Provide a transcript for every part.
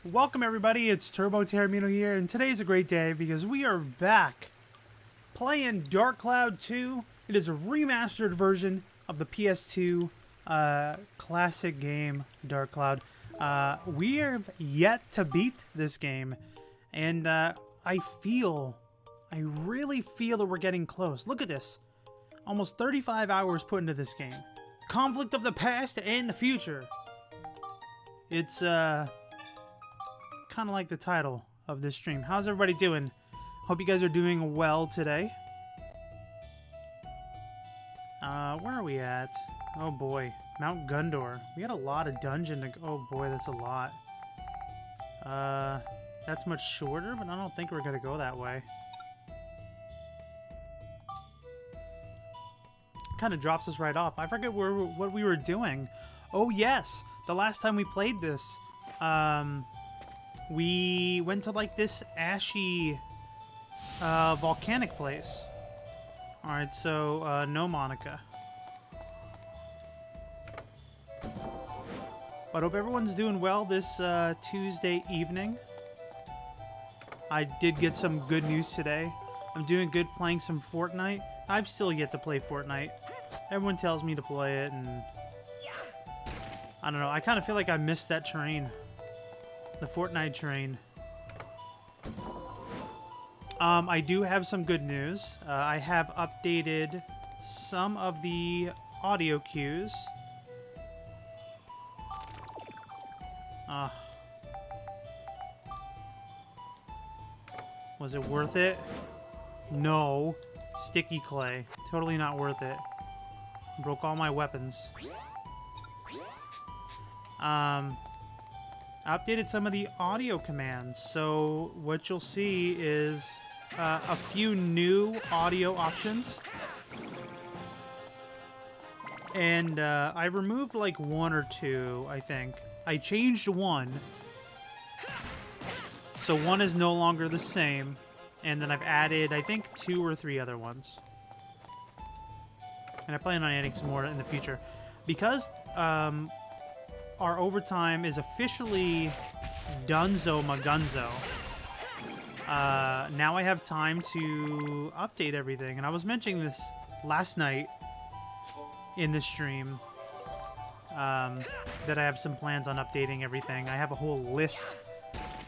Welcome everybody, it's Taormino here, and today's a great day because we are back playing Dark Cloud 2. It is a remastered version of the PS2 classic game, Dark Cloud. We have yet to beat this game, and I really feel that we're getting close. Look at this. Almost 35 hours put into this game. Conflict of the past and the future. It's, kind of like the title of this stream. How's everybody doing? Hope you guys are doing well today. Where are we at? Oh boy, Mount Gundor. We had a lot of dungeon to go. Oh boy, that's a lot. That's much shorter, but I don't think we're gonna go that way. Kind of drops us right off. I forget what we were doing. Oh yes, the last time we played this, we went to like this ashy volcanic place. Alright, so no Monica. But hope everyone's doing well this Tuesday evening. I did get some good news today. I'm doing good playing some Fortnite. I've still yet to play Fortnite. Everyone tells me to play it, and I don't know. I kind of feel like I missed that train. The Fortnite train. I do have some good news. I have updated some of the audio cues. Was it worth it? No. Sticky clay. Totally not worth it. Broke all my weapons. I updated some of the audio commands, so what you'll see is a few new audio options. And I removed like one or two, I think. I changed one, so one is no longer the same. And then I've added, I think, 2 or 3 other ones. And I plan on adding some more in the future. Because our overtime is officially Dunzo Magunzo. Now I have time to update everything. And I was mentioning this last night in the stream. That I have some plans on updating everything. I have a whole list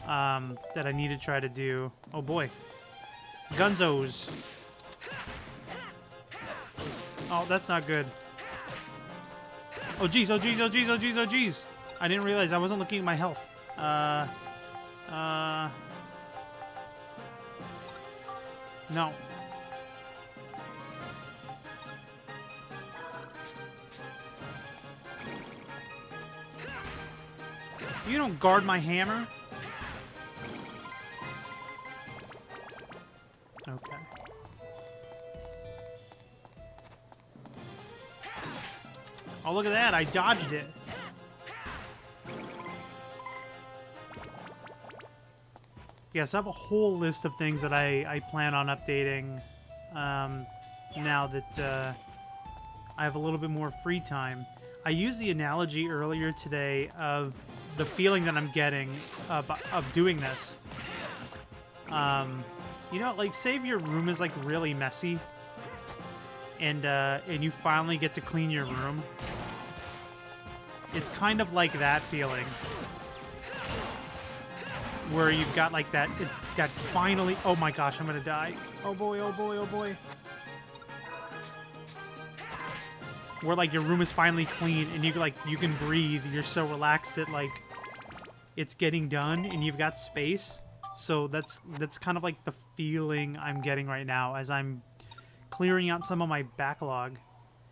that I need to try to do. Oh boy. Gunzos. Oh, that's not good. Oh geez, oh geez, oh geez, oh geez, oh geez. I didn't realize I wasn't looking at my health. No. You don't guard my hammer? Okay. Oh, look at that. I dodged it. Yes, I have a whole list of things that I plan on updating now that I have a little bit more free time. I used the analogy earlier today of the feeling that I'm getting of doing this. You know, like, say if your room is, like, really messy and you finally get to clean your room. It's kind of like that feeling. Where you've got, like, that finally... Oh, my gosh, I'm gonna die. Oh, boy, oh, boy, oh, boy. Where, like, your room is finally clean and you can breathe. You're so relaxed that, like, it's getting done and you've got space. So that's kind of like the feeling I'm getting right now as I'm clearing out some of my backlog.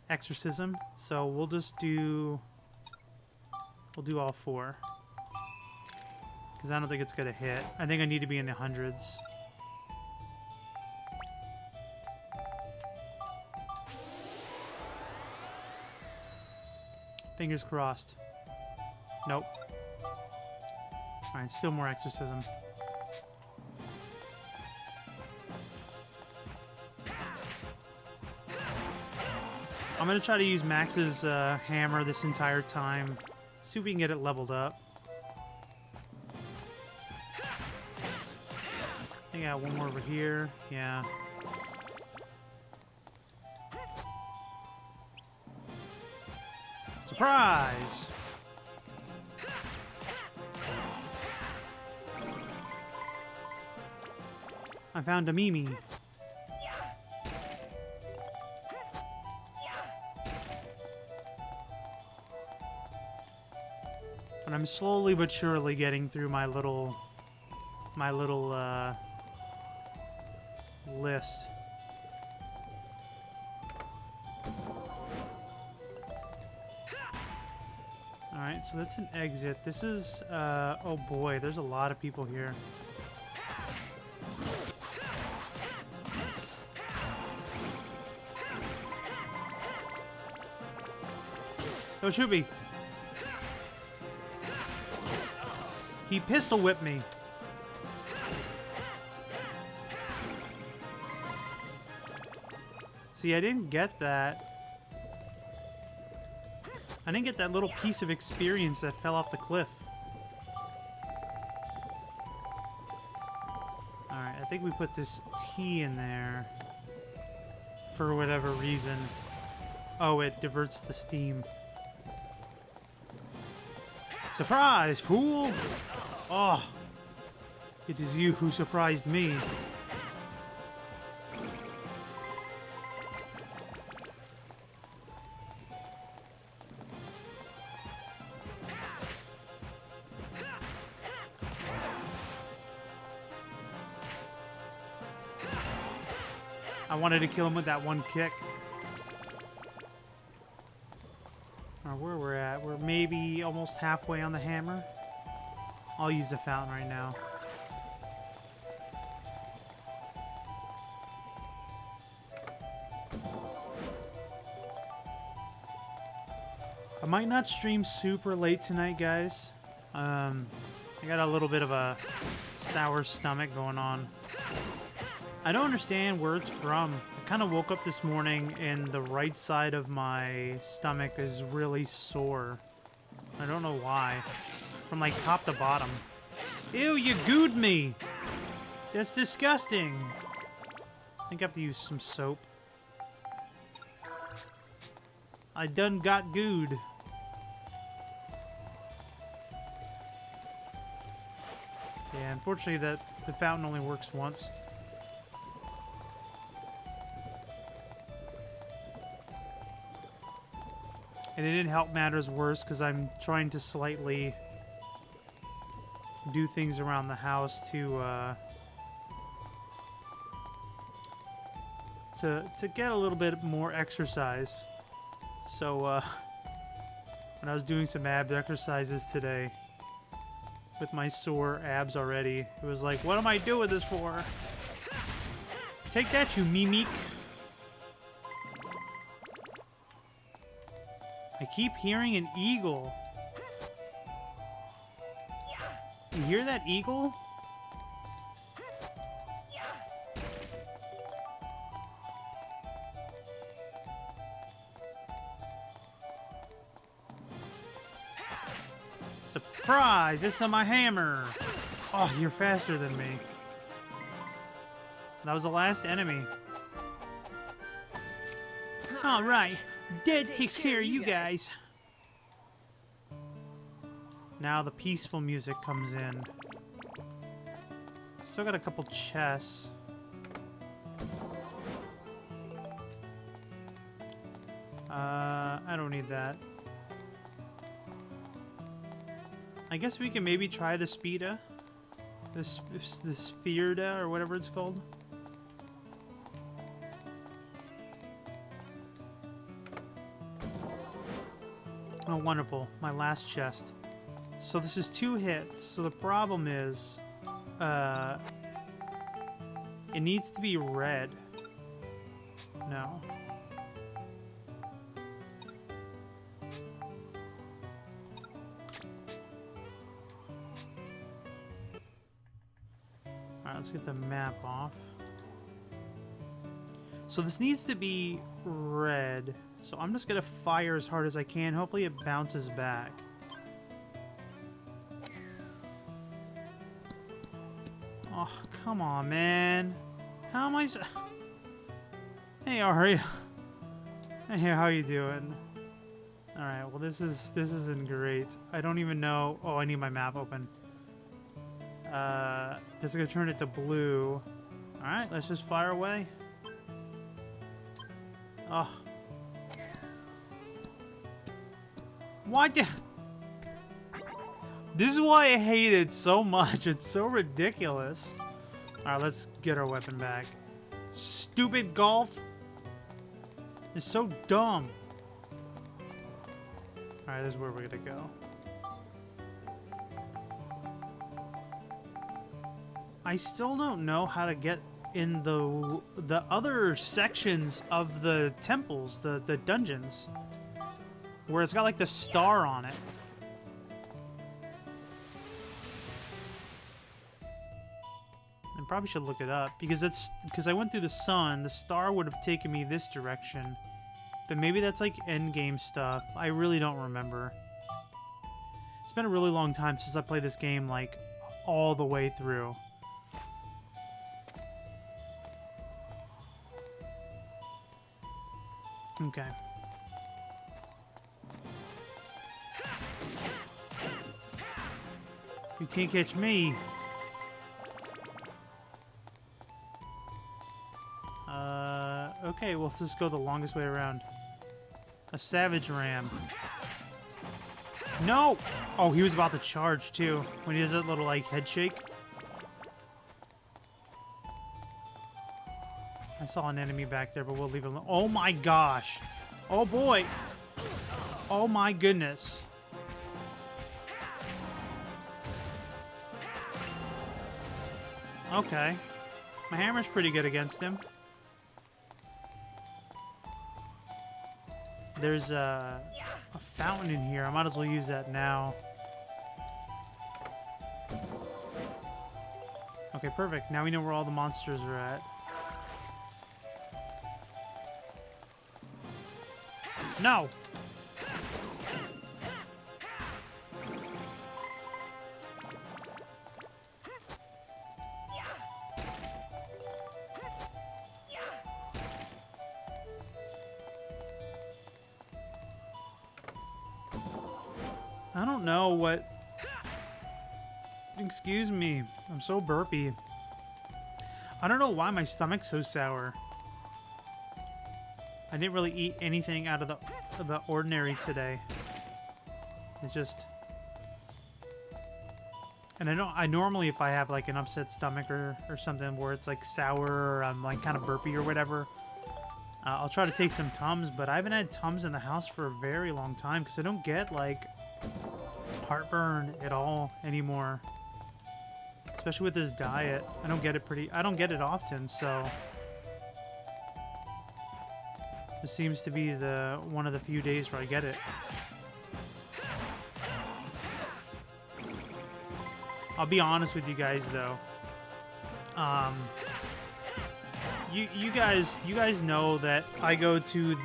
Exorcism. So we'll do all 4. Because I don't think it's going to hit. I think I need to be in the hundreds. Fingers crossed. Nope. Alright, still more exorcism. I'm going to try to use Max's hammer this entire time. See if we can get it leveled up. I think I got one more over here. Yeah. Surprise! I found a Mimi. But I'm slowly but surely getting through my little list. Alright, so that's an exit. This is, oh boy, there's a lot of people here. Don't shoot me. He pistol whipped me. See, I didn't get that. I didn't get that little piece of experience that fell off the cliff. Alright, I think we put this T in there for whatever reason. Oh, it diverts the steam. Surprise, fool! Oh, it is you who surprised me. I wanted to kill him with that one kick. Or where we're at, we're maybe almost halfway on the hammer. I'll use the fountain right now. I might not stream super late tonight, guys. I got a little bit of a sour stomach going on. I don't understand where it's from. I kind of woke up this morning and the right side of my stomach is really sore. I don't know why. From like top to bottom. Ew, you gooed me! That's disgusting. I think I have to use some soap. I done got gooed. Yeah, unfortunately the fountain only works once. And it didn't help matters worse because I'm trying to slightly do things around the house to get a little bit more exercise. So when I was doing some ab exercises today with my sore abs already, it was like, what am I doing this for? Take that, you mimic. I keep hearing an eagle. You hear that eagle? Surprise! This is my hammer! Oh, you're faster than me. That was the last enemy. Alright. Dead takes care of you guys. Now the peaceful music comes in. Still got a couple chests. I don't need that. I guess we can maybe try the Spida. The Spherda, or whatever it's called. Oh, wonderful. My last chest. So this is 2 hits. So the problem is, it needs to be red. No. Alright, let's get the map off. So this needs to be red. So I'm just gonna fire as hard as I can. Hopefully it bounces back. Oh, come on, man. How am I so... Hey, Ari. Hey, how you doing? Alright, well this isn't great. I don't even know... Oh, I need my map open. That's gonna turn it to blue. Alright, let's just fire away. Oh. What the... This is why I hate it so much. It's so ridiculous. Alright, let's get our weapon back. Stupid golf. It's so dumb. Alright, this is where we're gonna go. I still don't know how to get in the other sections of the temples, the dungeons, where it's got like the star on it. I probably should look it up because I went through the sun. The star would have taken me this direction, but maybe that's like end game stuff. I really don't remember. It's been a really long time since I played this game like all the way through. Okay. You can't catch me. Okay, well, let's just go the longest way around. A savage ram. No! Oh, he was about to charge, too. When he does that little, like, head shake. I saw an enemy back there, but we'll leave it alone. Oh, my gosh. Oh, boy. Oh, my goodness. Okay. My hammer's pretty good against him. There's a fountain in here. I might as well use that now. Okay, perfect. Now we know where all the monsters are at. No! I don't know what... Excuse me. I'm so burpy. I don't know why my stomach's so sour. I didn't really eat anything out of the ordinary today. It's just... And I normally, if I have like an upset stomach or something where it's like sour or I'm like kind of burpy or whatever, I'll try to take some Tums, but I haven't had Tums in the house for a very long time because I don't get like heartburn at all anymore. Especially with this diet. I don't get it often, so this seems to be one of the few days where I get it. I'll be honest with you guys though. You guys know that I go to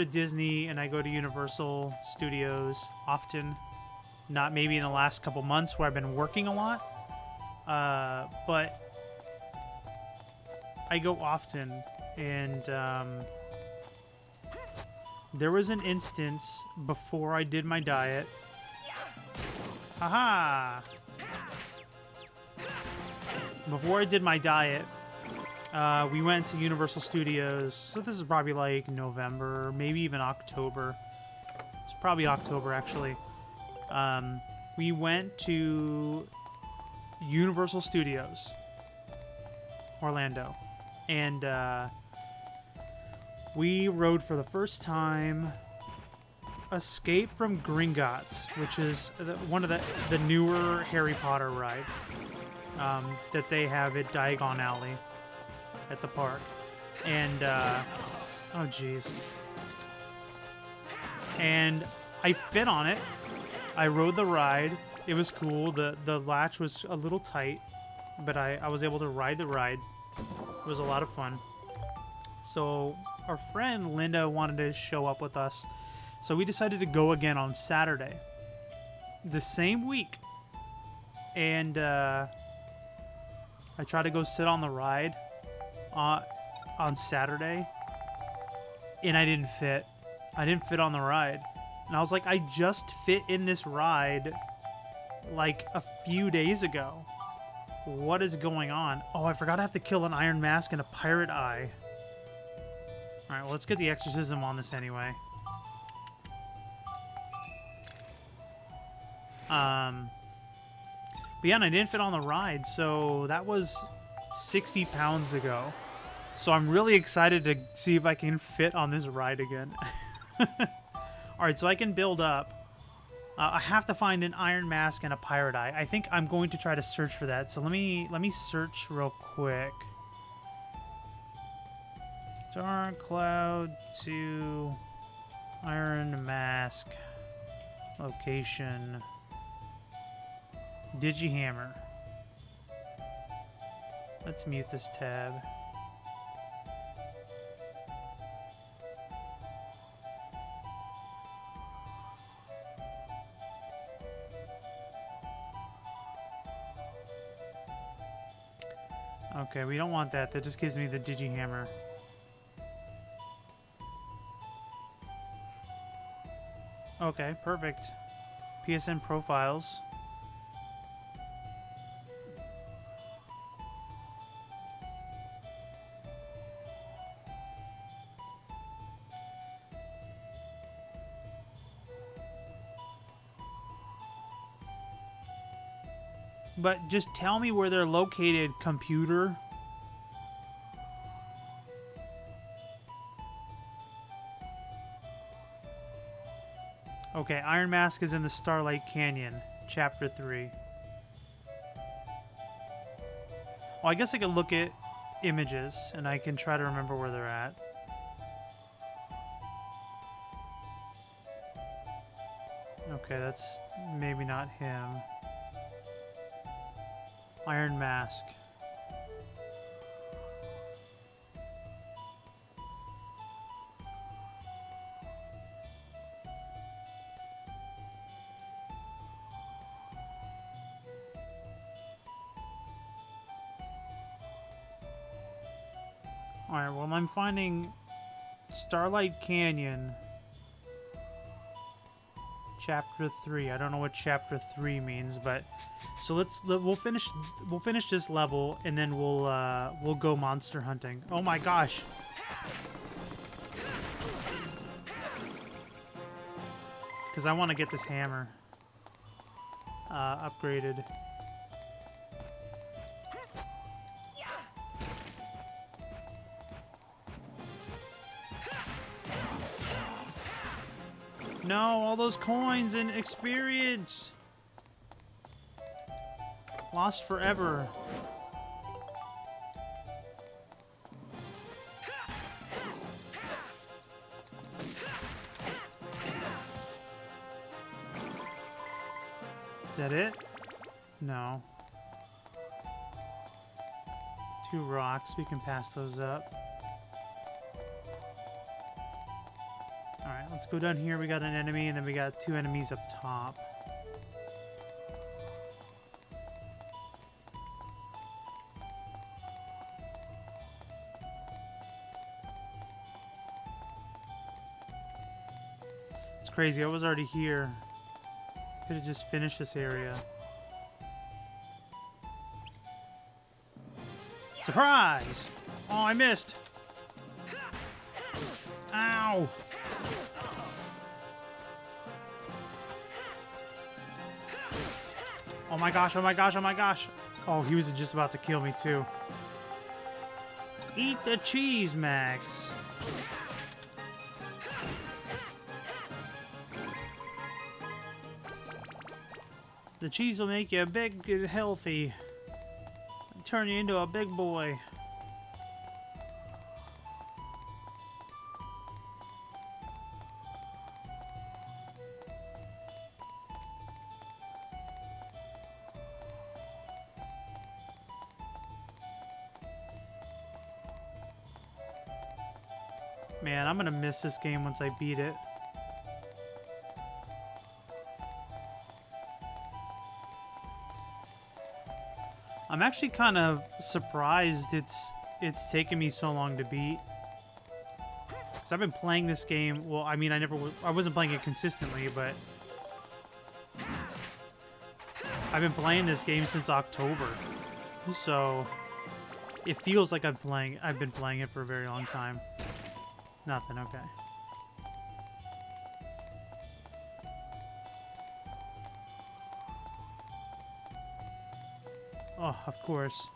Disney and I go to Universal Studios often. Not maybe in the last couple months where I've been working a lot, but I go often. And there was an instance before I did my diet. Haha! Before I did my diet, we went to Universal Studios. So this is probably like November, maybe even October. It's probably October, actually. We went to Universal Studios, Orlando. And we rode for the first time Escape from Gringotts, which is one of the newer Harry Potter ride that they have at Diagon Alley at the park. And, oh geez. And I fit on it. I rode the ride. It was cool. The latch was a little tight, but I was able to ride the ride. It was a lot of fun. So our friend Linda wanted to show up with us. So we decided to go again on Saturday. The same week. and I tried to go sit on the ride on Saturday, and I didn't fit. I didn't fit on the ride. And I was like, I just fit in this ride like a few days ago. What is going on? Oh, I forgot I have to kill an iron mask and a pirate eye. Alright, well, let's get the exorcism on this anyway. But yeah, and I didn't fit on the ride, so that was 60 pounds ago. So I'm really excited to see if I can fit on this ride again. Alright, so I can build up. I have to find an iron mask and a pirate eye. I think I'm going to try to search for that. So let me search real quick. Dark Cloud 2 Iron Mask location Digihammer. Let's mute this tab. Okay, we don't want that. That just gives me the Digihammer. Okay, perfect. PSN profiles. But just tell me where they're located, computer. Okay, Iron Mask is in the Starlight Canyon, Chapter 3. Well, I guess I could look at images, and I can try to remember where they're at. Okay, that's maybe not him. Iron Mask. Alright, well, I'm finding Starlight Canyon, Chapter 3. I don't know what Chapter 3 means, but so we'll finish this level, and then we'll go monster hunting. Oh my gosh. Because I want to get this hammer upgraded. No, all those coins and experience. Lost forever. Is that it? No. 2 rocks. We can pass those up. Alright, let's go down here. We got an enemy, and then we got 2 enemies up top. It's crazy. I was already here. Could have just finished this area. Surprise! Oh, I missed. Ow! Oh my gosh, oh my gosh, oh my gosh. Oh, he was just about to kill me too. Eat the cheese, Max. The cheese will make you big and healthy. Turn you into a big boy. Man, I'm gonna miss this game once I beat it. I'm actually kind of surprised it's taken me so long to beat. Because I've been playing this game, well, I mean, I wasn't playing it consistently, but I've been playing this game since October. So it feels like I've been playing it for a very long time. Nothing, okay. Oh, of course.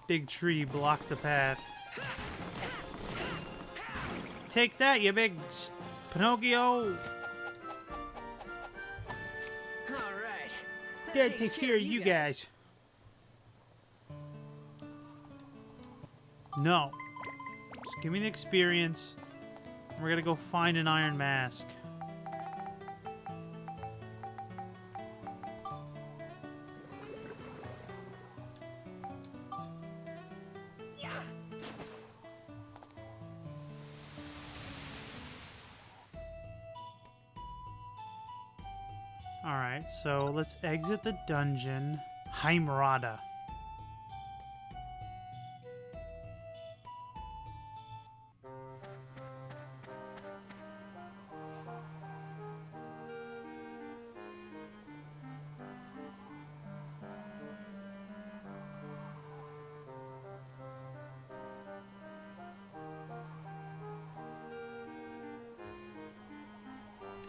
Big tree blocked the path. Take that, you big Pinocchio! Alright. That takes care of you guys. No. Just give me the experience. We're gonna go find an iron mask. Alright, so let's exit the dungeon. Heimerada.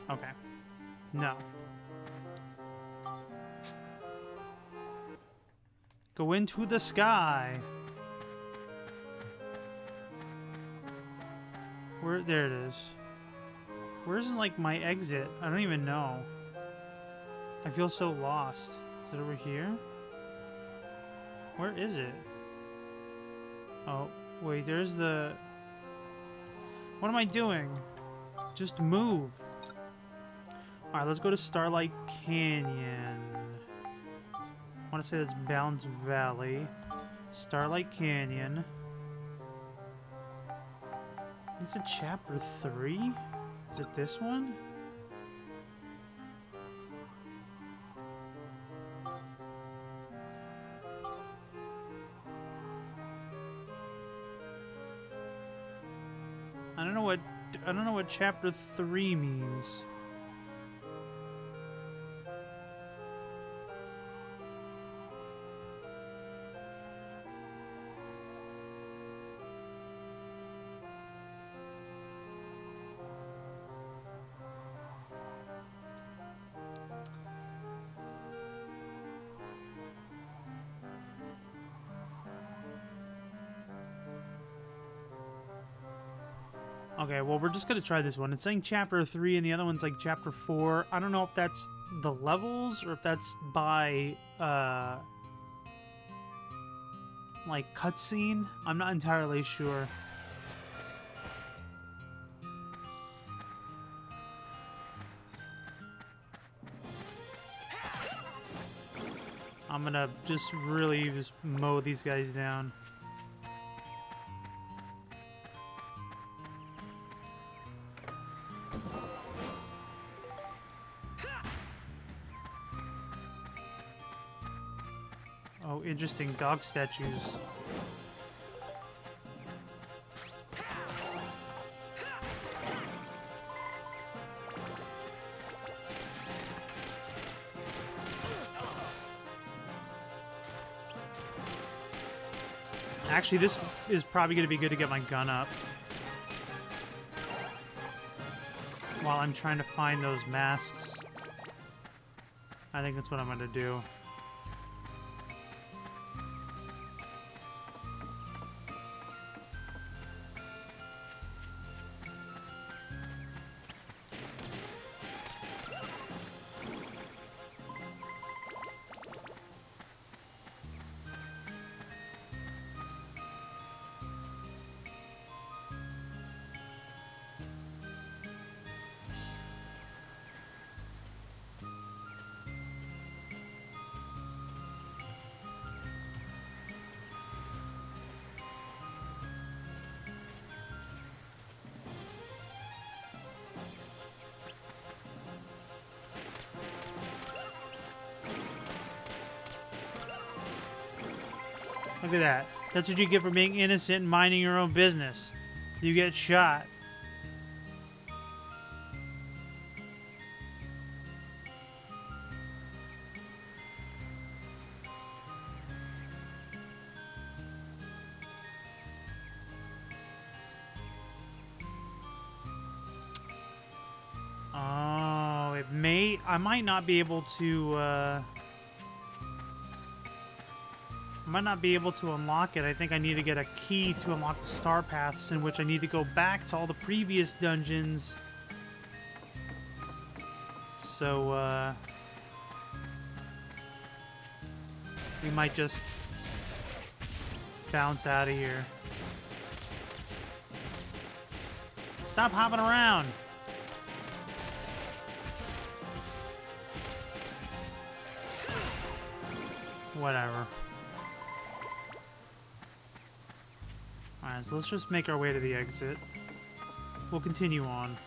Okay. No. Go into the sky. Where? There it is. Where's, like, my exit? I don't even know. I feel so lost. Is it over here? Where is it? Oh, wait, there's the... What am I doing? Just move. Alright, let's go to Starlight Canyon. I want to say that's Balance Valley. Starlight Canyon. Is it chapter 3? Is it this one? I don't know what chapter 3 means. Okay, well, we're just gonna try this one. It's saying chapter 3, and the other one's like chapter 4. I don't know if that's the levels, or if that's by, like, cutscene. I'm not entirely sure. I'm gonna just really just mow these guys down. Oh, interesting dog statues. Actually, this is probably going to be good to get my gun up while I'm trying to find those masks. I think that's what I'm going to do. Look at that. That's what you get for being innocent and minding your own business. You get shot. Oh, it may... I might not be able to, I might not be able to unlock it. I think I need to get a key to unlock the star paths, in which I need to go back to all the previous dungeons. So, we might just bounce out of here. Stop hopping around! Whatever. Alright, so let's just make our way to the exit. We'll continue on.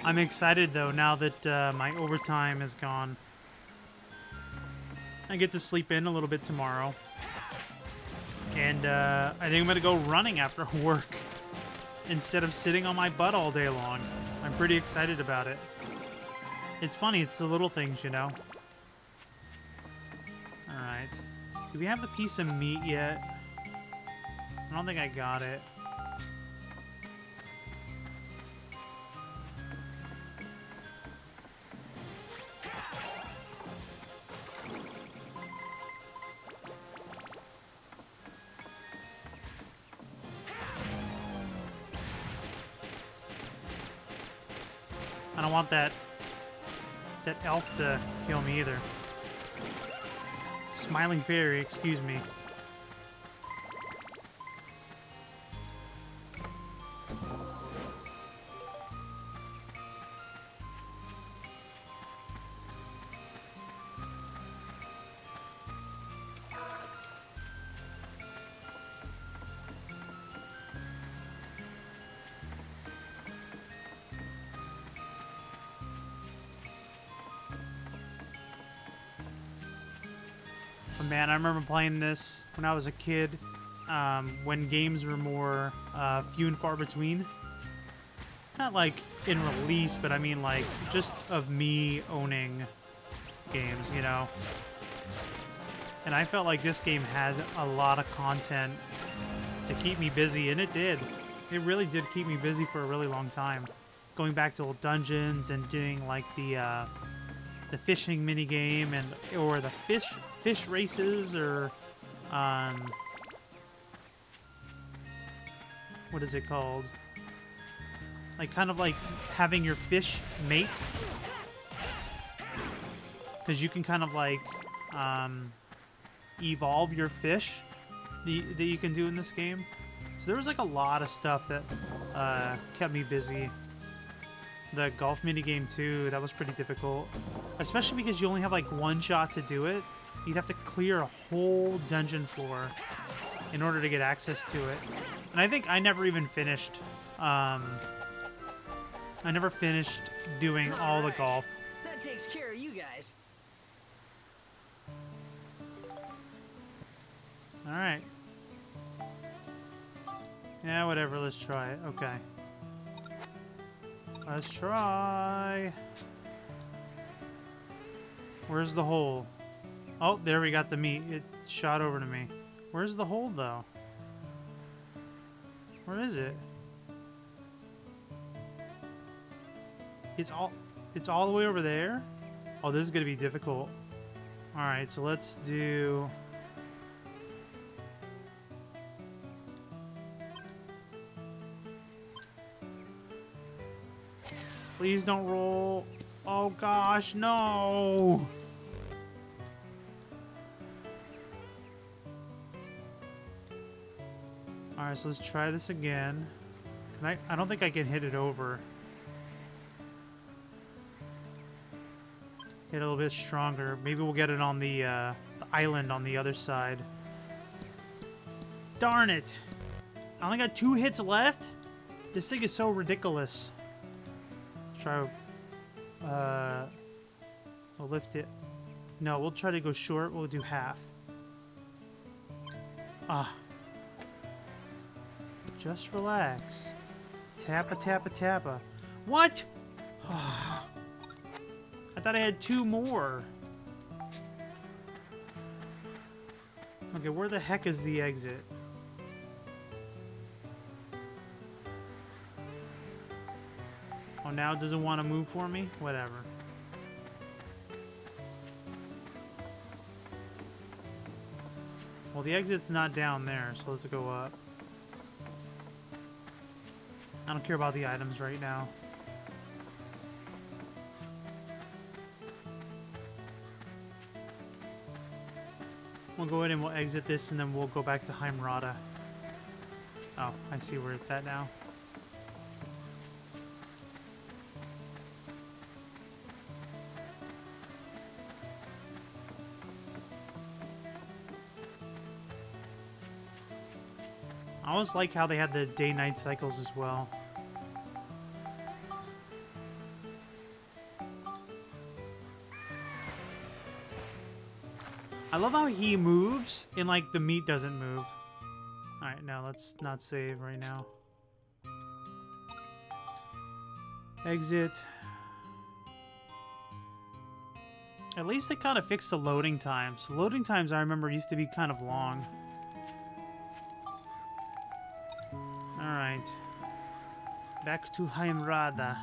I'm excited, though, now that my overtime is gone. I get to sleep in a little bit tomorrow. And I think I'm going to go running after work instead of sitting on my butt all day long. I'm pretty excited about it. It's funny, it's the little things, you know? Alright. Do we have the piece of meat yet? I don't think I got it. I don't want that elf to kill me either. Smiling fairy, excuse me. But man, I remember playing this when I was a kid, when games were more few and far between. Not like in release, but I mean like just of me owning games, you know? And I felt like this game had a lot of content to keep me busy, and it did. It really did keep me busy for a really long time. Going back to old dungeons and doing like the fishing mini game or the fish races, or what is it called? Like kind of like having your fish mate, because you can kind of like evolve your fish that you can do in this game. So there was like a lot of stuff that kept me busy. The golf mini game too, that was pretty difficult, especially because you only have like one shot to do it. You'd have to clear a whole dungeon floor in order to get access to it. And I think I never even finished I never finished doing all the golf. That takes care of you guys. Alright. Yeah, whatever, let's try it. Okay. Let's try. Where's the hole? Oh, there we got the meat. It shot over to me. Where's the hole, though? Where is it? It's all the way over there? Oh, this is gonna be difficult. Alright, so let's do... Please don't roll. Oh gosh, no! Alright, so let's try this again. I don't think I can hit it over. Get a little bit stronger. Maybe we'll get it on the island on the other side. Darn it! I only got 2 hits left? This thing is so ridiculous. Let's try... we'll lift it. No, we'll try to go short. We'll do half. Ah. Just relax. Tappa, tappa, tappa. What? I thought I had 2 more. Okay, where the heck is the exit? Oh, now it doesn't want to move for me? Whatever. Well, the exit's not down there, so let's go up. I don't care about the items right now. We'll go ahead and we'll exit this, and then we'll go back to Heimrada. Oh, I see where it's at now. I always like how they had the day-night cycles as well. I love how he moves and like the meat doesn't move. Alright, now let's not save right now. Exit. At least they kind of fixed the loading times. Loading times I remember used to be kind of long. Alright. Back to Heimrada.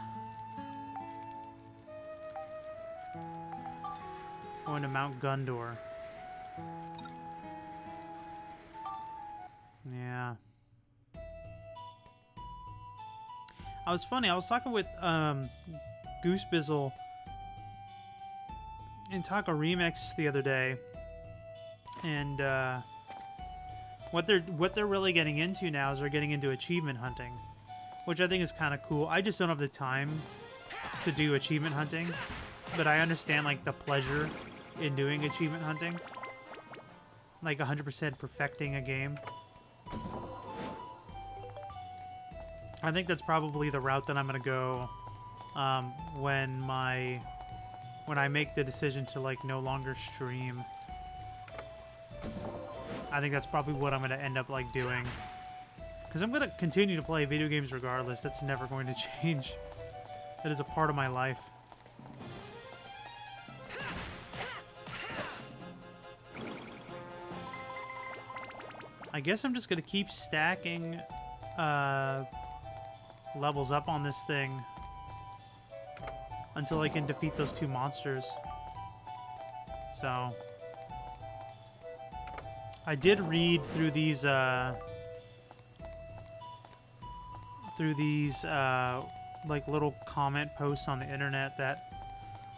Going to Mount Gundor. Yeah. I was talking with Goosebizzle in Taco Remix the other day, and what they're really getting into now is they're getting into achievement hunting, which I think is kind of cool. I just don't have the time to do achievement hunting, but I understand like the pleasure in doing achievement hunting, like 100% perfecting a game. I think that's probably the route that I'm gonna go when I make the decision to like no longer stream. I think that's probably what I'm gonna end up like doing, because I'm gonna continue to play video games regardless. That's never going to change. That is a part of my life. I guess I'm just gonna keep stacking levels up on this thing until I can defeat those 2 monsters. So I did read through these like little comment posts on the internet that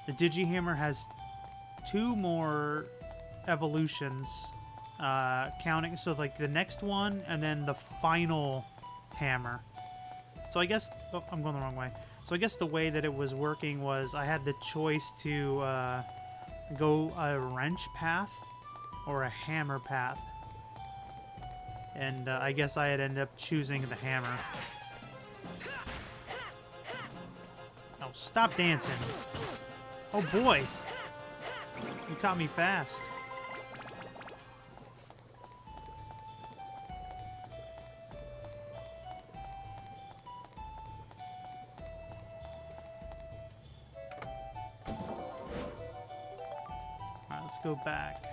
the Digihammer has 2 more evolutions, counting, so like the next one and then the final hammer. So I guess, oh, I'm going the wrong way. So I guess the way that it was working was I had the choice to go a wrench path or a hammer path. And I guess I had ended up choosing the hammer. Oh, stop dancing. Oh boy. You caught me fast. Let's go back.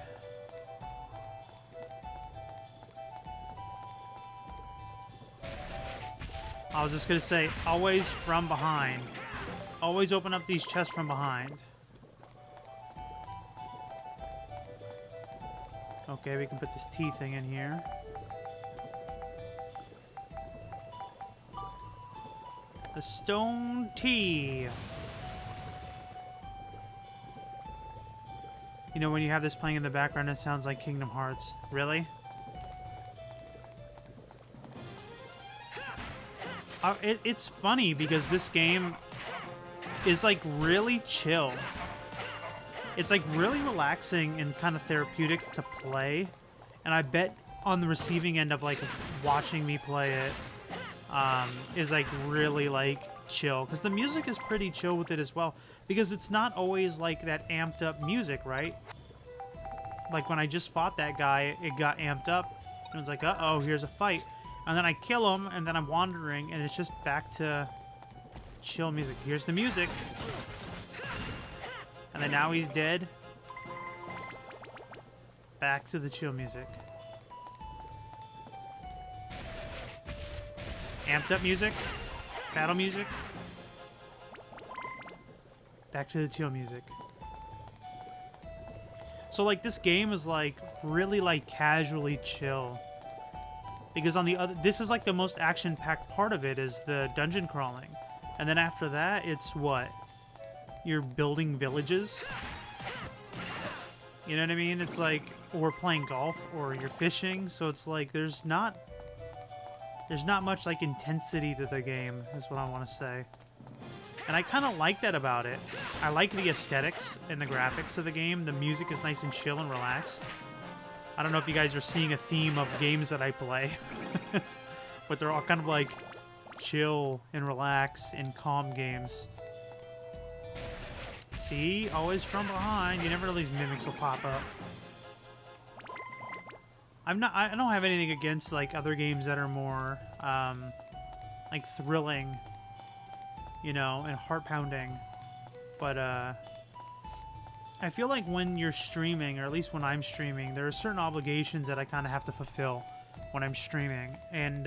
I was just gonna say, always from behind. Always open up these chests from behind. Okay, we can put this tea thing in here. The stone tea. You know, when you have this playing in the background, it sounds like Kingdom Hearts. Really? It's funny because this game is like really chill. It's like really relaxing and kind of therapeutic to play. And I bet on the receiving end of like watching me play it is like really like chill. Because the music is pretty chill with it as well. Because it's not always like that amped up music, right? Like when I just fought that guy, it got amped up. And it was like, uh-oh, here's a fight. And then I kill him, and then I'm wandering, and it's just back to chill music. Here's the music. And then now he's dead. Back to the chill music. Amped up music. Battle music. Back to the chill music. So, like, this game is, like, really, like, casually chill. Because on the other... This is, like, the most action-packed part of it is the dungeon crawling. And then after that, it's what? You're building villages? You know what I mean? It's like... Or playing golf, or you're fishing. So it's like, there's not much, like, intensity to the game, is what I want to say. And I kind of like that about it. I like the aesthetics and the graphics of the game. The music is nice and chill and relaxed. I don't know if you guys are seeing a theme of games that I play. But they're all kind of like chill and relax and calm games. See? Always from behind. You never know these mimics will pop up. I don't have anything against like other games that are more like thrilling, you know, and heart-pounding. But I feel like when you're streaming, or at least when I'm streaming, there are certain obligations that I kind of have to fulfill when I'm streaming. And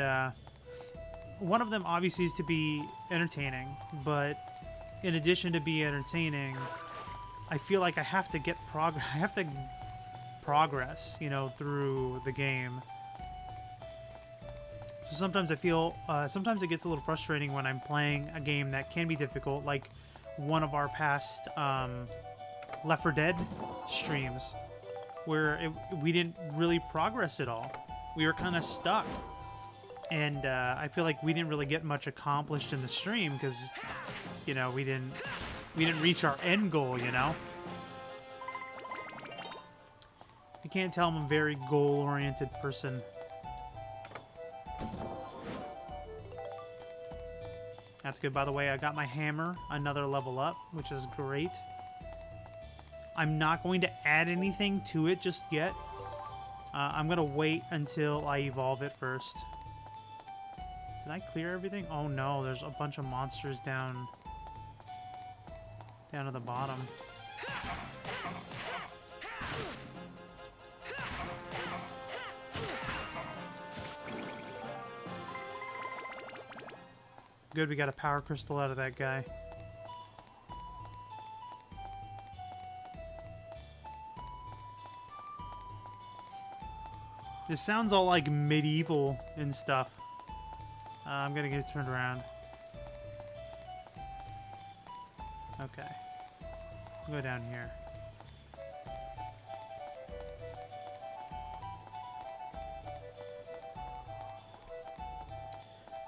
one of them obviously is to be entertaining, but in addition to be entertaining, I feel like I have to get progress, you know, through the game. So sometimes I feel, sometimes it gets a little frustrating when I'm playing a game that can be difficult, like one of our past Left 4 Dead streams, where we didn't really progress at all. We were kind of stuck. And I feel like we didn't really get much accomplished in the stream because, you know, we didn't reach our end goal, you know? You can't tell I'm a very goal-oriented person. That's good. By the way, I got my hammer another level up, which is great. I'm not going to add anything to it just yet. I'm going to wait until I evolve it first. Did I clear everything? Oh no, there's a bunch of monsters down at the bottom. Good, we got a power crystal out of that guy. This sounds all like medieval and stuff. I'm gonna get it turned around. Okay. I'll go down here.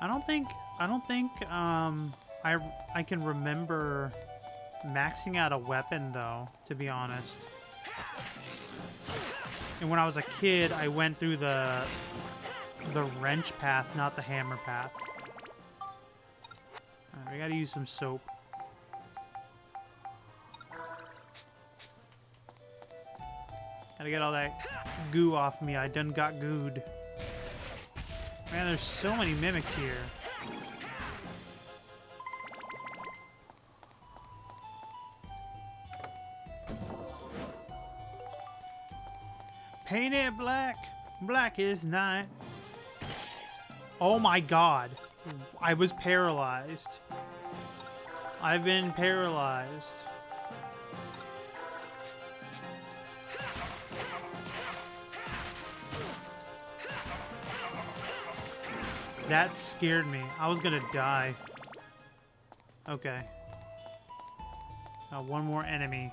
I don't think I can remember maxing out a weapon though, to be honest. And when I was a kid, I went through the wrench path, not the hammer path. Alright, we gotta use some soap. Gotta get all that goo off me. I done got gooed. Man, there's so many mimics here. Paint it black, black is night. Oh my god. I was paralyzed. I've been paralyzed. That scared me. I was gonna die. Okay. Now one more enemy.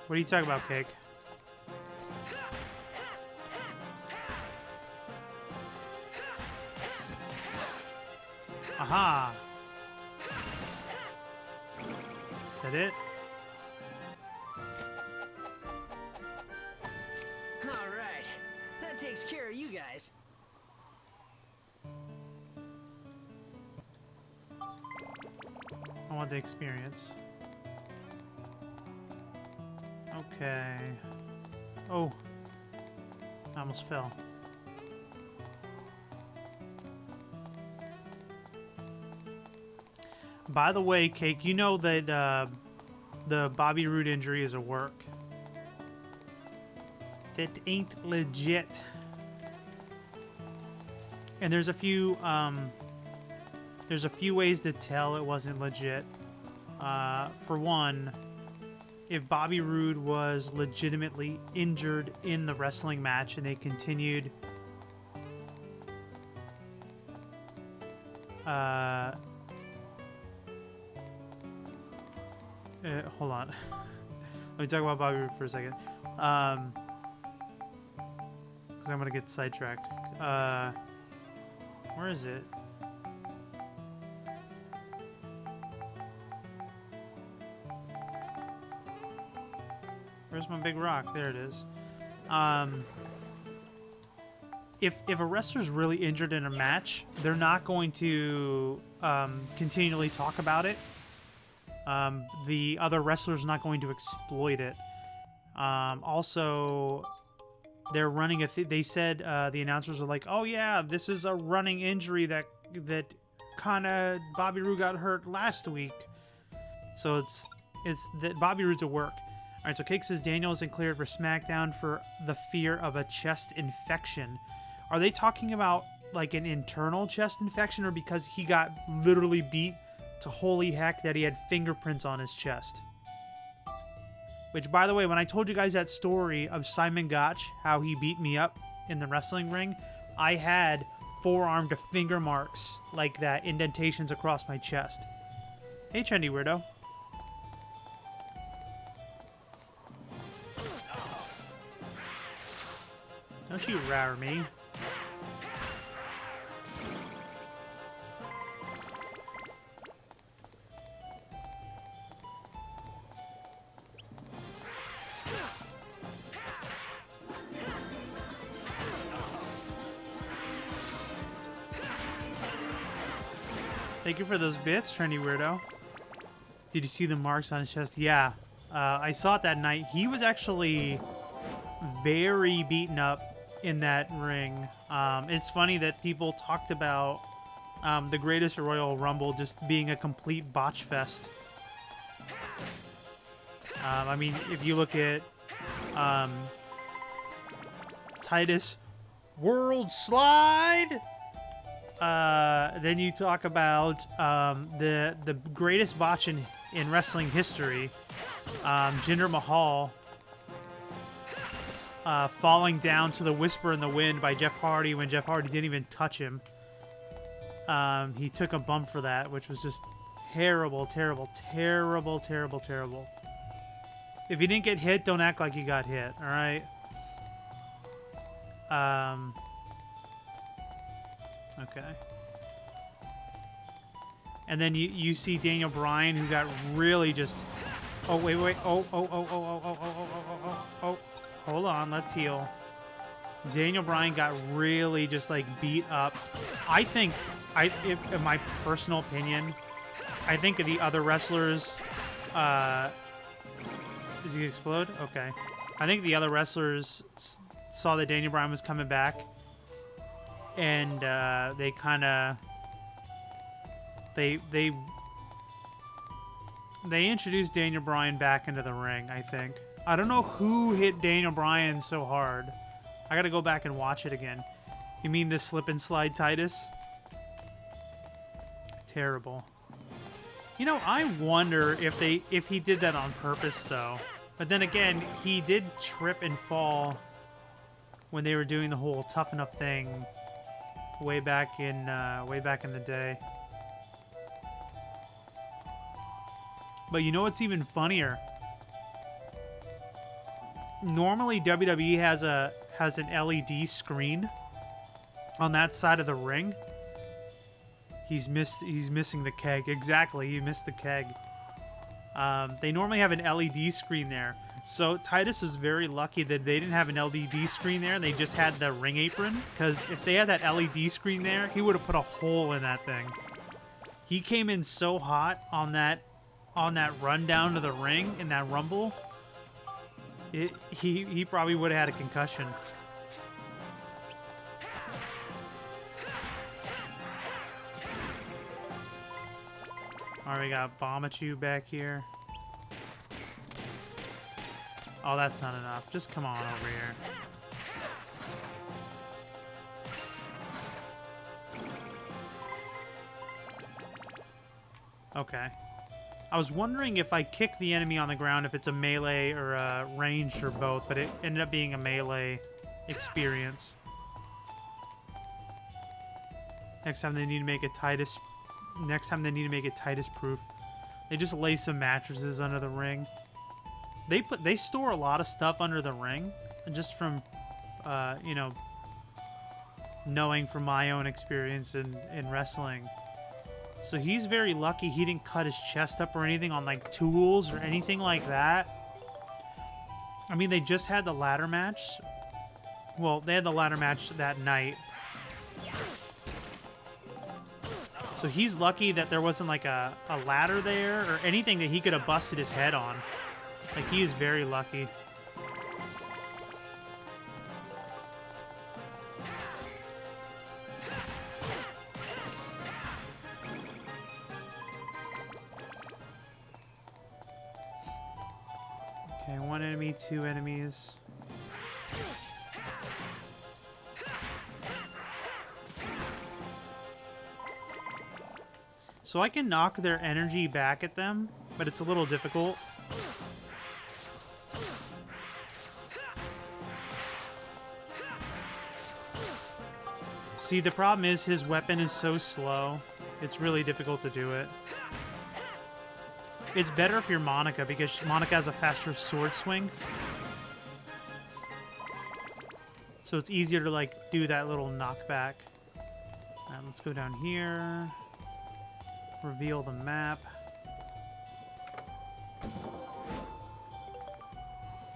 What are you talking about, Cake? Aha! Is that it? All right. That takes care of you guys. I want the experience. Okay. Oh. I almost fell. By the way, Cake, you know that the Bobby Roode injury is a work. That ain't legit. And there's a few ways to tell it wasn't legit. For one, if Bobby Roode was legitimately injured in the wrestling match and they continued hold on. Let me talk about Bobby Roode for a second. Because I'm going to get sidetracked. Where is it? Where's my big rock? There it is. If a wrestler's really injured in a match, they're not going to continually talk about it. The other wrestler's not going to exploit it. Also, they're running a. They said the announcers are like, "Oh yeah, this is a running injury that kind of Bobby Roode got hurt last week." So it's that Bobby Roode's at work. All right, so Cake says Daniel isn't cleared for SmackDown for the fear of a chest infection. Are they talking about like an internal chest infection, or because he got literally beat to holy heck that he had fingerprints on his chest? Which, by the way, when I told you guys that story of Simon Gotch, how he beat me up in the wrestling ring, I had forearm to finger marks like that, indentations across my chest. Hey, trendy weirdo. Don't you rar me. Thank you for those bits, trendy weirdo. Did you see the marks on his chest? Yeah. I saw it that night. He was actually very beaten up in that ring. It's funny that people talked about the Greatest Royal Rumble just being a complete botch fest. I mean, if you look at Titus World Slide, then you talk about the greatest botch in wrestling history, Jinder Mahal falling down to the Whisper in the Wind by Jeff Hardy when Jeff Hardy didn't even touch him. He took a bump for that, which was just terrible, terrible, terrible, terrible, terrible. If you didn't get hit, don't act like you got hit, all right? Okay. And then you see Daniel Bryan, who got really just... Oh, wait. Oh. Hold on, let's heal. Daniel Bryan got really just, like, beat up. I think, in my personal opinion, I think the other wrestlers... Does he explode? Okay. I think the other wrestlers saw that Daniel Bryan was coming back, and they kind of... They introduced Daniel Bryan back into the ring, I think. I don't know who hit Daniel Bryan so hard. I gotta go back and watch it again. You mean this slip and slide Titus? Terrible. You know, I wonder if he did that on purpose, though. But then again, he did trip and fall when they were doing the whole Tough Enough thing way back in the day. But you know what's even funnier? Normally WWE has an LED screen on that side of the ring. He's missing the keg. Exactly, he missed the keg. They normally have an LED screen there. So Titus is very lucky that they didn't have an LED screen there and they just had the ring apron. Because if they had that LED screen there, he would have put a hole in that thing. He came in so hot on that run down to the ring in that rumble. He probably would have had a concussion. Alright, we got Bomachu back here. Oh, that's not enough. Just come on over here. Okay. I was wondering if I kick the enemy on the ground, if it's a melee or a ranged or both, but it ended up being a melee experience. Next time they need to make it Titus. Next time they need to make it Titus proof. They just lay some mattresses under the ring. They store a lot of stuff under the ring, just from, you know, knowing from my own experience in wrestling. So he's very lucky he didn't cut his chest up or anything on, like, tools or anything like that. I mean, they just had the ladder match. Well, they had the ladder match that night. So he's lucky that there wasn't, like, a ladder there or anything that he could have busted his head on. Like, he is very lucky. Okay, one enemy, two enemies. So I can knock their energy back at them, but it's a little difficult. See, the problem is his weapon is so slow. It's really difficult to do it. It's better if you're Monica, because Monica has a faster sword swing. So it's easier to, like, do that little knockback. Alright, let's go down here. Reveal the map.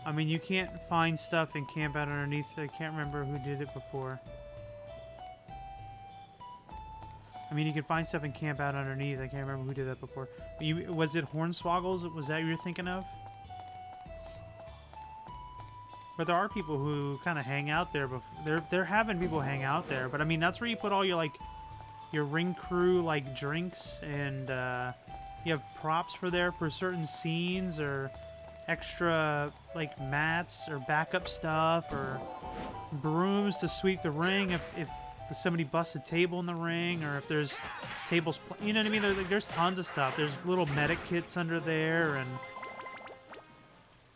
I mean, you can't find stuff and camp out underneath. I can't remember who did it before. I mean, you can find stuff and camp out underneath. I can't remember who did that before. Was it Hornswoggles? Was that you were thinking of? But there are people who kind of hang out there. They're having people hang out there. But I mean, that's where you put all your, like, your ring crew, like, drinks, and you have props for certain scenes, or extra, like, mats or backup stuff, or brooms to sweep the ring if somebody busts a table in the ring, or if there's tables, you know what I mean? There's tons of stuff. There's little medic kits under there, and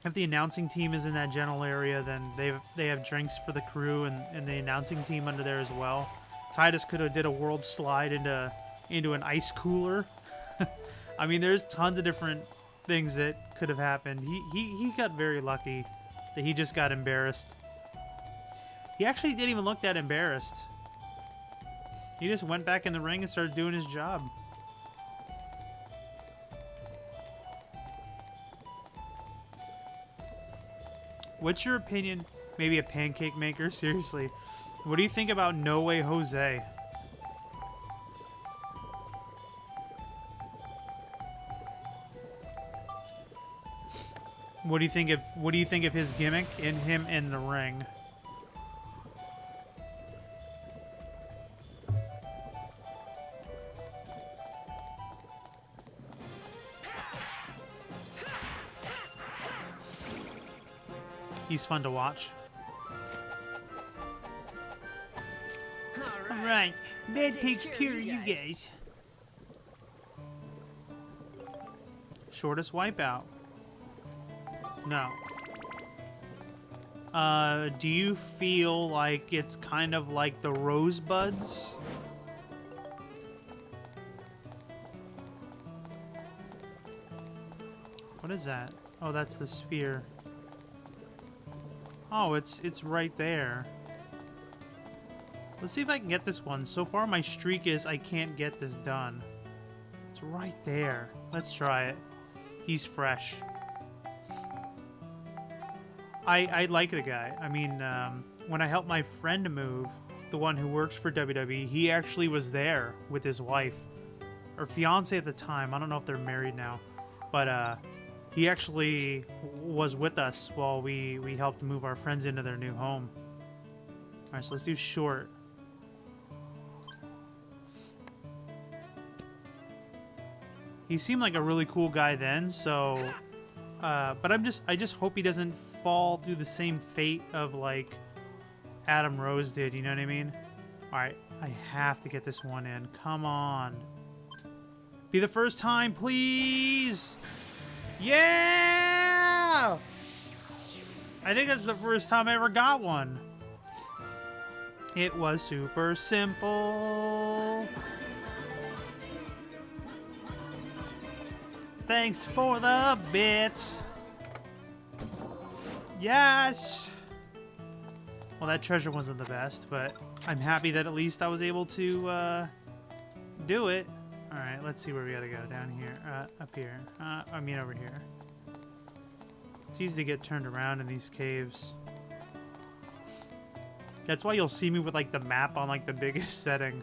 if the announcing team is in that general area, then they have drinks for the crew and the announcing team under there as well. Titus could have did a world slide into an ice cooler. I mean, there's tons of different things that could have happened. He got very lucky that he just got embarrassed. He actually didn't even look that embarrassed. He just went back in the ring and started doing his job. What's your opinion? Maybe a pancake maker? Seriously. What do you think about No Way Jose? What do you think of his gimmick and him in the ring? He's fun to watch. All right, that takes care of you guys. Shortest wipeout. No. Do you feel like it's kind of like the Rosebuds? What is that? Oh, that's the sphere. Oh, it's right there. Let's see if I can get this one. So far, my streak is I can't get this done. It's right there. Let's try it. He's fresh. I like the guy. I mean, when I helped my friend move, the one who works for WWE, he actually was there with his wife. Or fiance at the time. I don't know if they're married now. But he actually was with us while we helped move our friends into their new home. Alright, so let's do short. He seemed like a really cool guy then, so... but I just hope he doesn't fall through the same fate of, like, Adam Rose did, you know what I mean? Alright, I have to get this one in. Come on. Be the first time, please! Yeah! I think that's the first time I ever got one. It was super simple. Thanks for the bits. Yes! Well, that treasure wasn't the best, but I'm happy that at least I was able to do it. Alright, let's see where we gotta go. Down here. Up here. I mean over here. It's easy to get turned around in these caves. That's why you'll see me with, like, the map on, like, the biggest setting.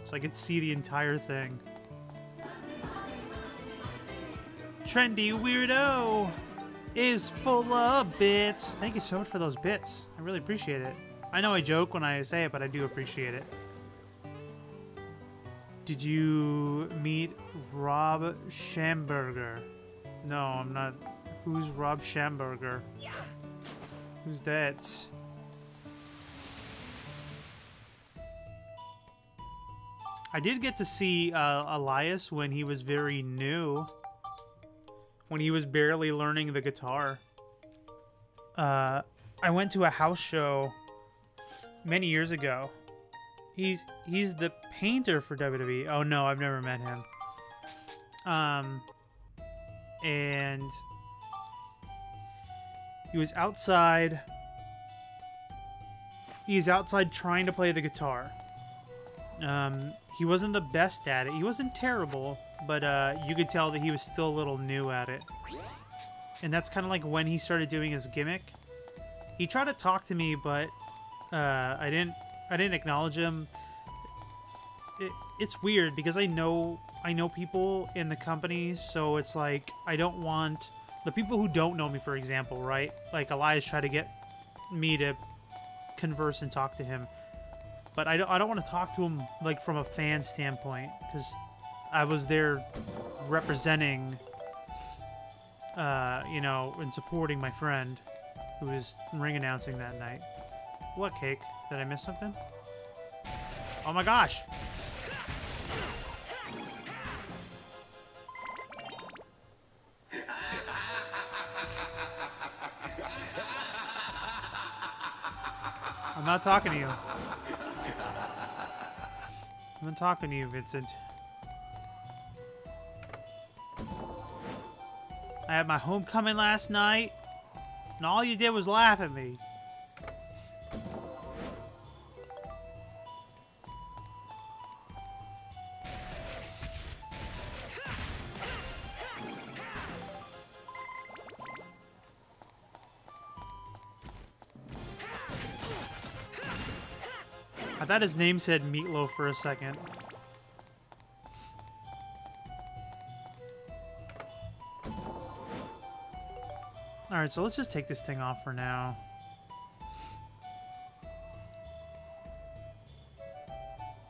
So I can see the entire thing. Trendy Weirdo is full of bits. Thank you so much for those bits. I really appreciate it. I know I joke when I say it, but I do appreciate it. Did you meet Rob Schamberger? No, I'm not. Who's Rob Schamberger? Who's that? I did get to see Elias when he was very new. When he was barely learning the guitar. I went to a house show many years ago. He's the painter for WWE. Oh no, I've never met him. And he was outside. He's outside trying to play the guitar. He wasn't the best at it. He wasn't terrible, but you could tell that he was still a little new at it. And that's kind of like when he started doing his gimmick. He tried to talk to me, but I didn't acknowledge him. It's weird because I know people in the company, so it's like I don't want the people who don't know me, for example, right? Like Elias tried to get me to converse and talk to him. But I don't want to talk to him like from a fan standpoint because I was there representing, you know, and supporting my friend who was ring announcing that night. What, Cake? Did I miss something? Oh my gosh! I'm not talking to you. I'm not talking to you, Vincent. I had my homecoming last night, and all you did was laugh at me. I thought his name said Meatloaf for a second. Alright, so let's just take this thing off for now.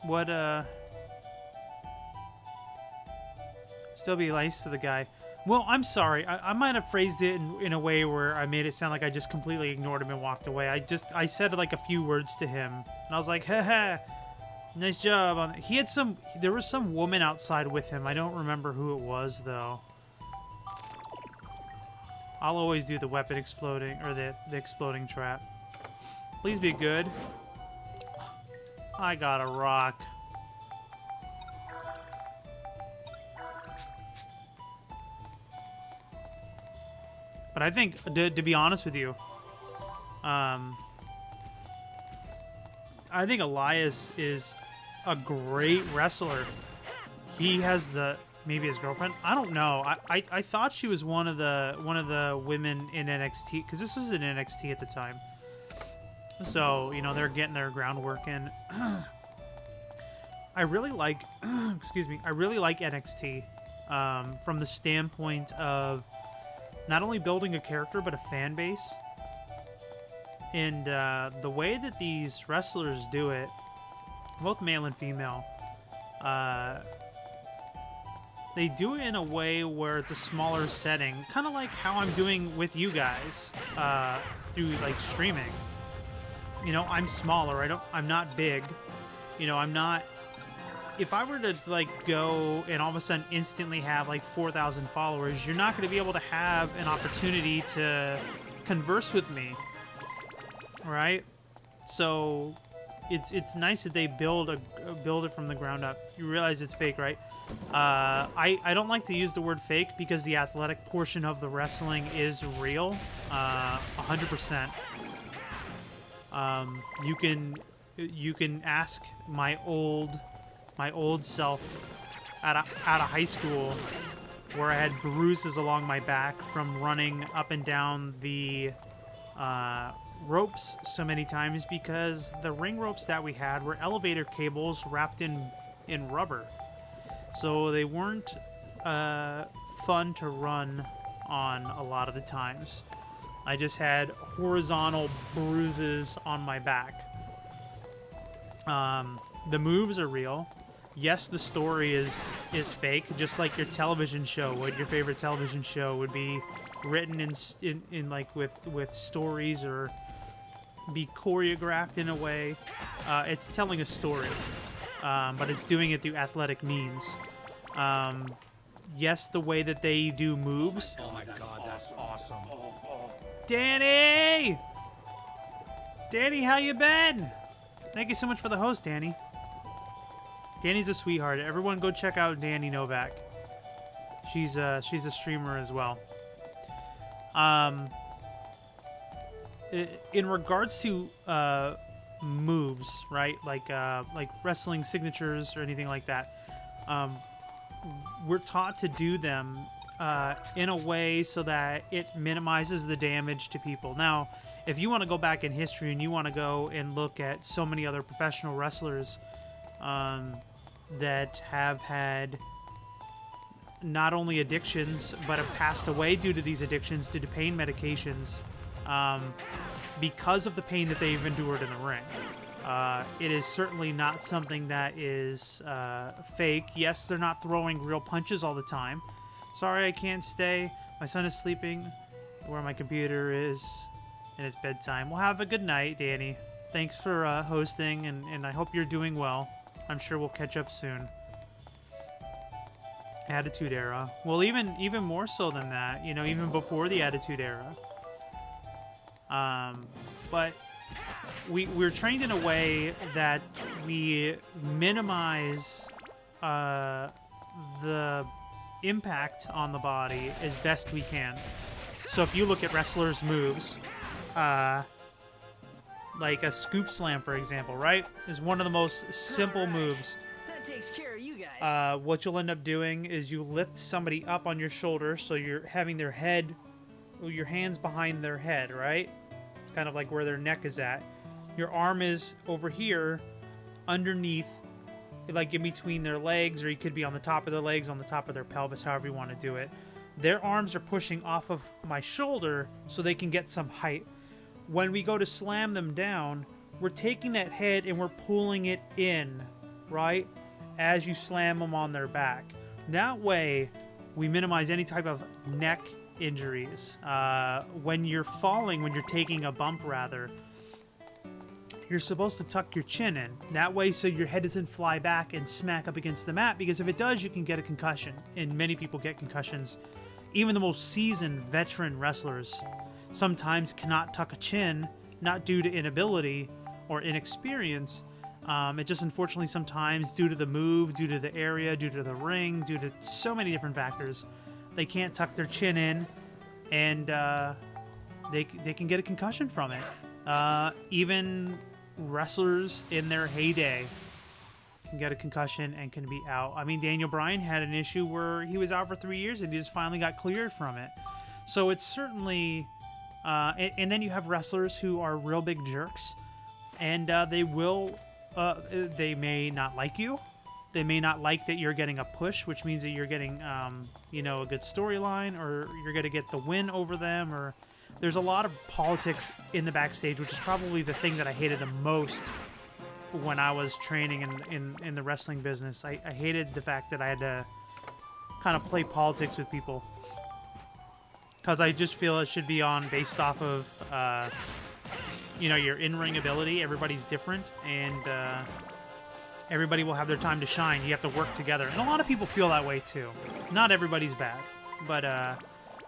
What, still be nice to the guy. Well, I'm sorry. I might have phrased it in a way where I made it sound like I just completely ignored him and walked away. I said like a few words to him. And I was like, haha, nice job. He had there was some woman outside with him. I don't remember who it was, though. I'll always do the weapon exploding, or the exploding trap. Please be good. I got a rock. But I think, to be honest with you, I think Elias is a great wrestler. He has maybe his girlfriend. I don't know. I thought she was one of the women in NXT, because this was in NXT at the time. So they're getting their groundwork in. I really like, excuse me. I really like NXT from the standpoint of not only building a character but a fan base. And the way that these wrestlers do it, both male and female, they do it in a way where it's a smaller setting, kind of like how I'm doing with you guys through like streaming. I'm smaller. I'm not big. I'm not. If I were to like go and all of a sudden instantly have like 4,000 followers, you're not going to be able to have an opportunity to converse with me. Right? So it's nice that they build it from the ground up. You realize it's fake, right? I don't like to use the word fake because the athletic portion of the wrestling is real, 100%. You can ask my old self out of high school, where I had bruises along my back from running up and down the ropes so many times, because the ring ropes that we had were elevator cables wrapped in rubber, so they weren't fun to run on a lot of the times. I just had horizontal bruises on my back. The moves are real. Yes, the story is fake, just like your television show would. Your favorite television show would be written in like with stories, or be choreographed in a way. It's telling a story, but it's doing it through athletic means. Yes, the way that they do moves. Oh my god, that's awesome. Danny! Danny, how you been? Thank you so much for the host, Danny. Danny's a sweetheart. Everyone go check out Danny Novak. She's a streamer as well. In regards to moves, right? Like wrestling signatures or anything like that. We're taught to do them in a way so that it minimizes the damage to people. Now, if you want to go back in history and you want to go and look at so many other professional wrestlers that have had not only addictions, but have passed away due to these addictions, due to pain medications, because of the pain that they've endured in the ring. It is certainly not something that is fake. Yes, they're not throwing real punches all the time. Sorry, I can't stay. My son is sleeping where my computer is, and it's bedtime. Well, have a good night, Danny. Thanks for hosting, and I hope you're doing well. I'm sure we'll catch up soon. Attitude Era. Well, even more so than that, even before the Attitude Era. But we're trained in a way that we minimize the impact on the body as best we can. So if you look at wrestlers' moves, like a scoop slam, for example, right, is one of the most simple moves. That takes care of you guys. What you'll end up doing is you lift somebody up on your shoulder, so you're having their head, your hands behind their head, right? Kind of like where their neck is at. Your arm is over here, underneath, like in between their legs, or you could be on the top of their legs, on the top of their pelvis, however you want to do it. Their arms are pushing off of my shoulder so they can get some height. When we go to slam them down, we're taking that head and we're pulling it in, right? As you slam them on their back. That way, we minimize any type of neck injuries. When you're falling, when you're taking a bump rather, you're supposed to tuck your chin in. That way, so your head doesn't fly back and smack up against the mat, because if it does, you can get a concussion. And many people get concussions. Even the most seasoned veteran wrestlers sometimes cannot tuck a chin, not due to inability or inexperience. It just unfortunately sometimes, due to the move, due to the area, due to the ring, due to so many different factors, they can't tuck their chin in, and they can get a concussion from it. Even wrestlers in their heyday can get a concussion and can be out. I mean, Daniel Bryan had an issue where he was out for 3 years and he just finally got cleared from it. So it's certainly... and then you have wrestlers who are real big jerks, and they may not like you. They may not like that you're getting a push, which means that you're getting, a good storyline, or you're going to get the win over them, or there's a lot of politics in the backstage, which is probably the thing that I hated the most when I was training in the wrestling business. I hated the fact that I had to kind of play politics with people, because I just feel it should be based off of, your in-ring ability. Everybody's different, and everybody will have their time to shine. You have to work together. And a lot of people feel that way, too. Not everybody's bad, but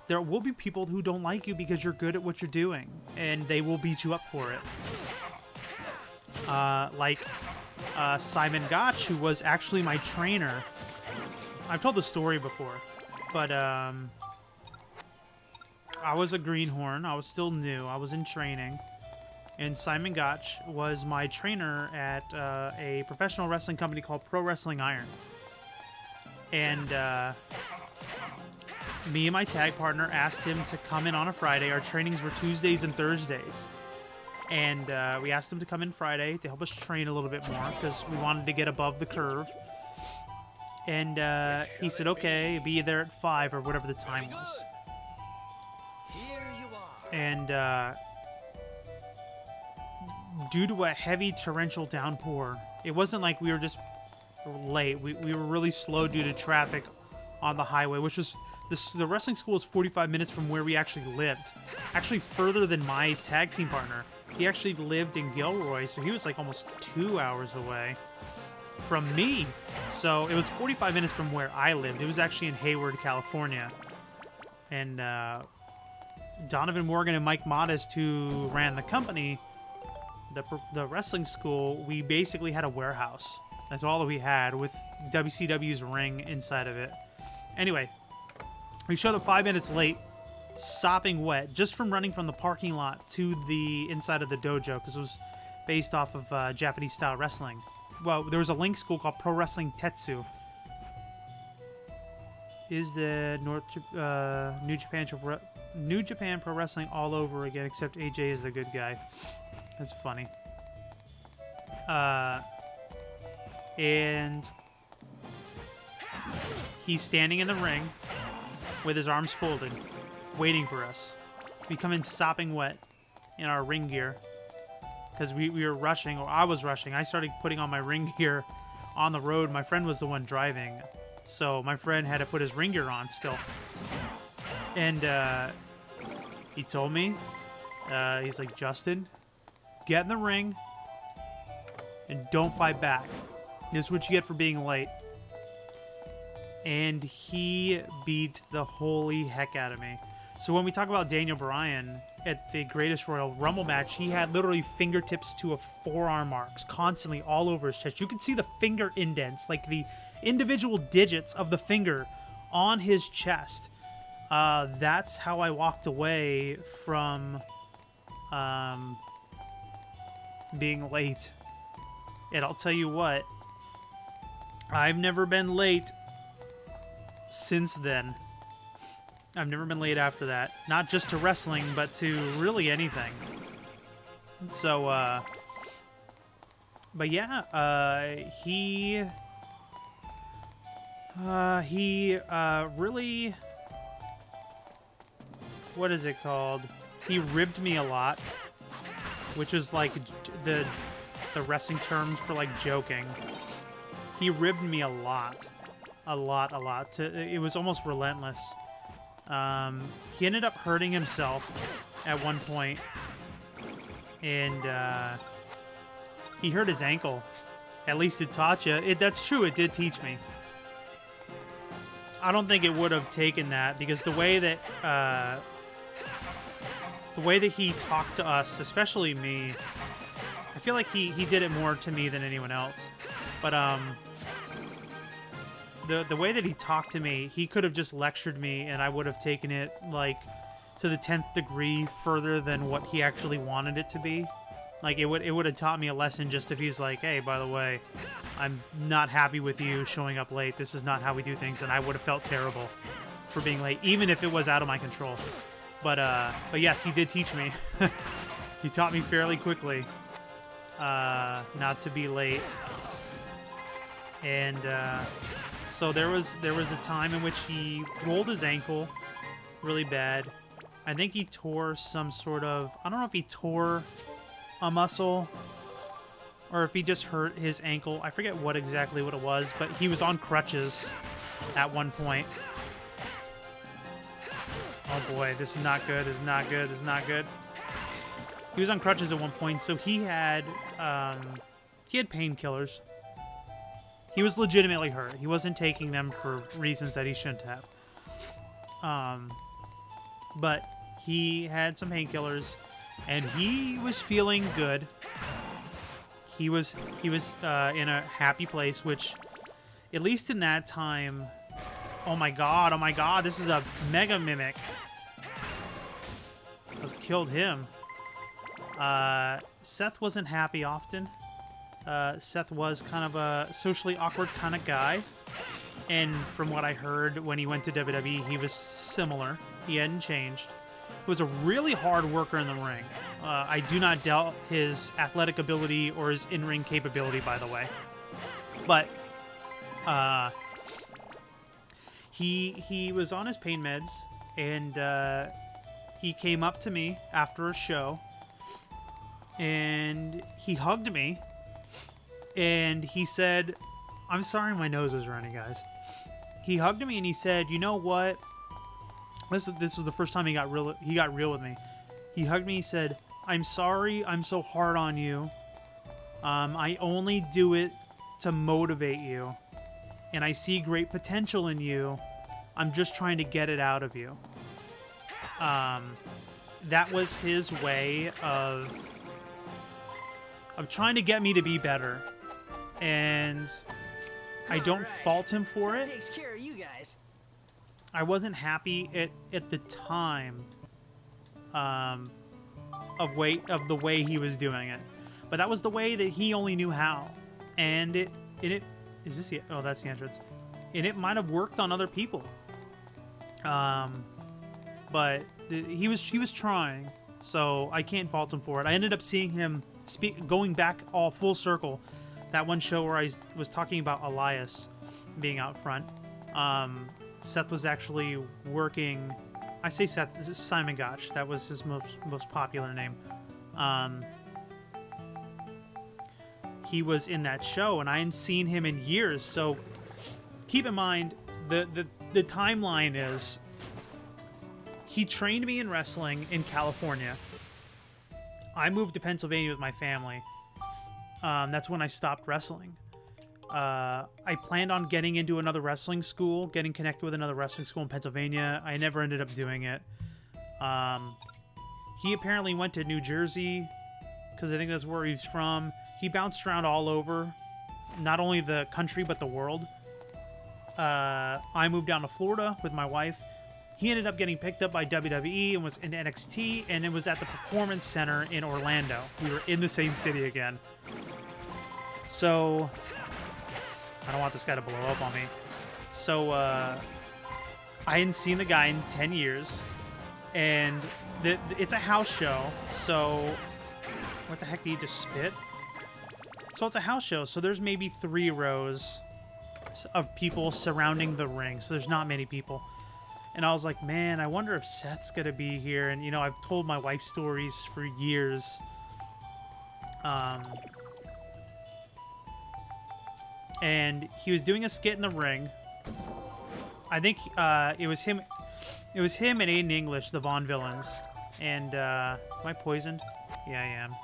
there will be people who don't like you because you're good at what you're doing, and they will beat you up for it. Like Simon Gotch, who was actually my trainer. I've told the story before, but I was a greenhorn. I was still new. I was in training. And Simon Gotch was my trainer at a professional wrestling company called Pro Wrestling Iron. And me and my tag partner asked him to come in on a Friday. Our trainings were Tuesdays and Thursdays. And we asked him to come in Friday to help us train a little bit more because we wanted to get above the curve. And he said, okay, be there at 5 or whatever the time was. And due to a heavy torrential downpour, it wasn't like we were just late. We were really slow due to traffic on the highway, which was... The wrestling school is 45 minutes from where we actually lived. Actually further than my tag team partner. He actually lived in Gilroy, so he was like almost 2 hours away from me. So it was 45 minutes from where I lived. It was actually in Hayward, California. And Donovan Morgan and Mike Modest, who ran the company, the wrestling school, we basically had a warehouse. That's all that we had, with WCW's ring inside of it. Anyway, we showed up 5 minutes late, sopping wet, just from running from the parking lot to the inside of the dojo, because it was based off of Japanese-style wrestling. Well, there was a link school called Pro Wrestling Tetsu. Is the New Japan Pro Wrestling all over again, except AJ is the good guy. That's funny. And he's standing in the ring with his arms folded, waiting for us. We come in sopping wet in our ring gear because we were rushing, or I was rushing. I started putting on my ring gear on the road. My friend was the one driving, so my friend had to put his ring gear on still. And he told me, he's like, Justin, get in the ring and don't fight back. This is what you get for being late. And he beat the holy heck out of me. So when we talk about Daniel Bryan at the Greatest Royal Rumble match, he had literally fingertips to a forearm marks constantly all over his chest. You could see the finger indents, like the individual digits of the finger on his chest. That's how I walked away from being late. And I'll tell you what, I've never been late since then. I've never been late after that. Not just to wrestling, but to really anything. So, but yeah, he really, what is it called? He ribbed me a lot, which is like the wrestling term for like joking. He ribbed me a lot. It was almost relentless. He ended up hurting himself at one point, and he hurt his ankle. At least it taught you. That's true. It did teach me. I don't think it would have taken that, because the way that he talked to us, especially me, I feel like he did it more to me than anyone else. But the way that he talked to me, he could have just lectured me, and I would have taken it like to the 10th degree further than what he actually wanted it to be. Like, it would have taught me a lesson just if he's like, hey, by the way, I'm not happy with you showing up late. This is not how we do things, and I would have felt terrible for being late, even if it was out of my control. But yes, he did teach me. He taught me fairly quickly not to be late. And so there was a time in which he rolled his ankle really bad. I think he tore some sort of, I don't know if he tore a muscle or if he just hurt his ankle. I forget what exactly what it was, but he was on crutches at one point. Oh boy, this is not good. This is not good. This is not good. He was on crutches at one point, so he had painkillers. He was legitimately hurt. He wasn't taking them for reasons that he shouldn't have. But he had some painkillers, and he was feeling good. He was in a happy place, which, at least in that time, oh my god, this is a mega mimic. I killed him. Seth wasn't happy often. Seth was kind of a socially awkward kind of guy. And from what I heard when he went to WWE, he was similar. He hadn't changed. He was a really hard worker in the ring. I do not doubt his athletic ability or his in-ring capability, by the way. But he was on his pain meds, and he came up to me after a show, and he hugged me, and he said, I'm sorry my nose is running, guys. He hugged me and he said, you know what? This was the first time he got real with me. He hugged me, he said, I'm sorry I'm so hard on you. I only do it to motivate you. And I see great potential in you. I'm just trying to get it out of you. That was his way of trying to get me to be better. And I don't fault him for it. That takes care of you guys. I wasn't happy at the time of the way he was doing it, but that was the way that he only knew how. And it is this the, oh, that's the entrance, and it might have worked on other people. But he was trying, so I can't fault him for it. I ended up seeing him going back all full circle. That one show where I was talking about Elias being out front. Seth was actually working. I say Seth. This is Simon Gotch. That was his most popular name. He was in that show, and I hadn't seen him in years. So keep in mind the timeline is he trained me in wrestling in California. I moved to Pennsylvania with my family. That's when I stopped wrestling. I planned on getting into another wrestling school, getting connected with another wrestling school in Pennsylvania. I never ended up doing it. He apparently went to New Jersey, because I think that's where he's from. He bounced around all over, not only the country, but the world. I moved down to Florida with my wife. He ended up getting picked up by WWE and was in NXT, and it was at the Performance Center in Orlando. We were in the same city again. So I don't want this guy to blow up on me. So I hadn't seen the guy in 10 years, and it's a house show. So what the heck, did he just spit? So it's a house show, so there's maybe 3 rows of people surrounding the ring. So there's not many people. And I was like, man, I wonder if Seth's gonna be here. And, you know, I've told my wife stories for years. And he was doing a skit in the ring. I think it was him. It was him and Aiden English, the Vaughn villains. And am I poisoned? Yeah, I am.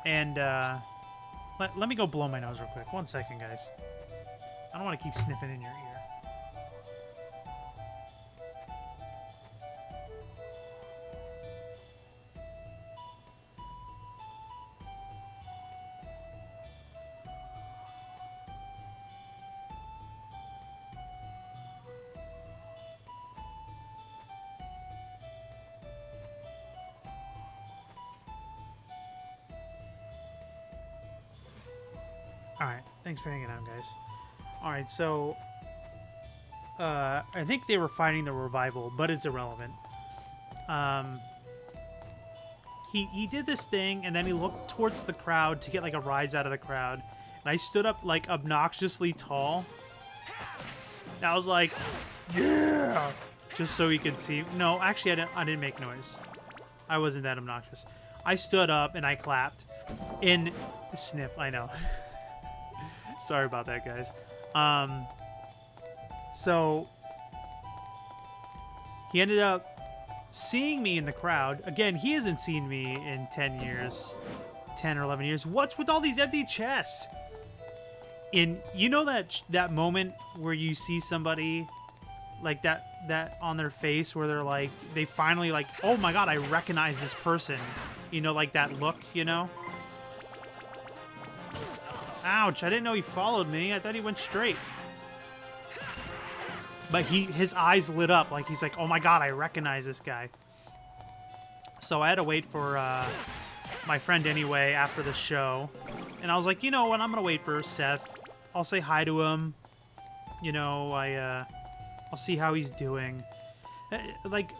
And let me go blow my nose real quick. 1 second, guys. I don't want to keep sniffing in your ear. Thanks for hanging out, guys. Alright, so... I think they were fighting the revival, but it's irrelevant. He did this thing, and then he looked towards the crowd to get, like, a rise out of the crowd. And I stood up, like, obnoxiously tall. And I was like, yeah! Just so he could see. No, actually, I didn't make noise. I wasn't that obnoxious. I stood up, and I clapped. In... Sniff, I know. Sorry about that, guys. So... He ended up seeing me in the crowd. Again, he hasn't seen me in 10 years. 10 or 11 years. What's with all these empty chests? You know that moment where you see somebody like that on their face where they're like, they finally like, oh my god, I recognize this person. You know, like that look, you know? Ouch, I didn't know he followed me. I thought he went straight. But his eyes lit up, like he's like, oh my god, I recognize this guy. So I had to wait for my friend anyway after the show. And I was like, you know what, I'm going to wait for Seth. I'll say hi to him. You know, I'll see how he's doing. Like,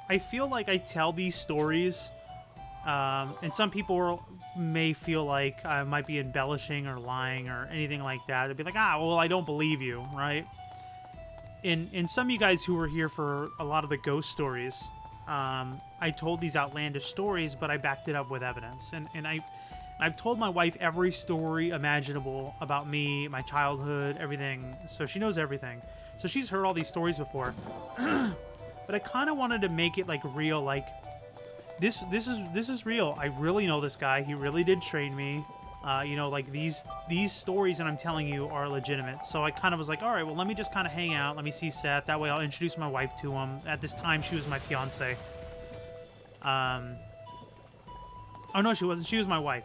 I feel like I tell these stories, and some people may feel like I might be embellishing or lying or anything like that. They'd be like, well, I don't believe you, right? In some of you guys who were here for a lot of the ghost stories, I told these outlandish stories, but I backed it up with evidence. And I've told my wife every story imaginable about me, my childhood, everything. So she knows everything. So she's heard all these stories before. But I kind of wanted to make it like real, like this is real. I really know this guy. He really did train me. You know, like these stories that I'm telling you are legitimate. So I kind of was like, all right, well, let me just kind of hang out. Let me see Seth. That way I'll introduce my wife to him. At this time, she was my fiance. Oh, no, she wasn't. She was my wife.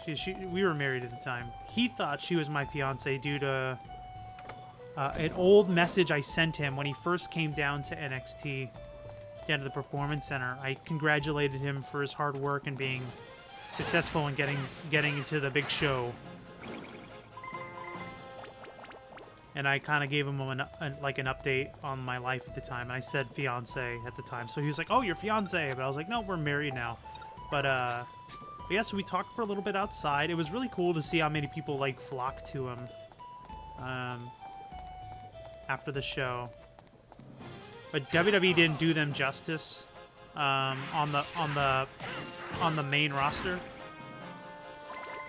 We were married at the time. He thought she was my fiance due to an old message I sent him when he first came down to NXT, down to the Performance Center. I congratulated him for his hard work and being successful in getting into the big show. And I kind of gave him like an update on my life at the time. And I said fiance at the time. So he was like, oh, you're fiance. But I was like, no, we're married now. But yeah, so we talked for a little bit outside. It was really cool to see how many people like flocked to him after the show. But WWE didn't do them justice on the main roster.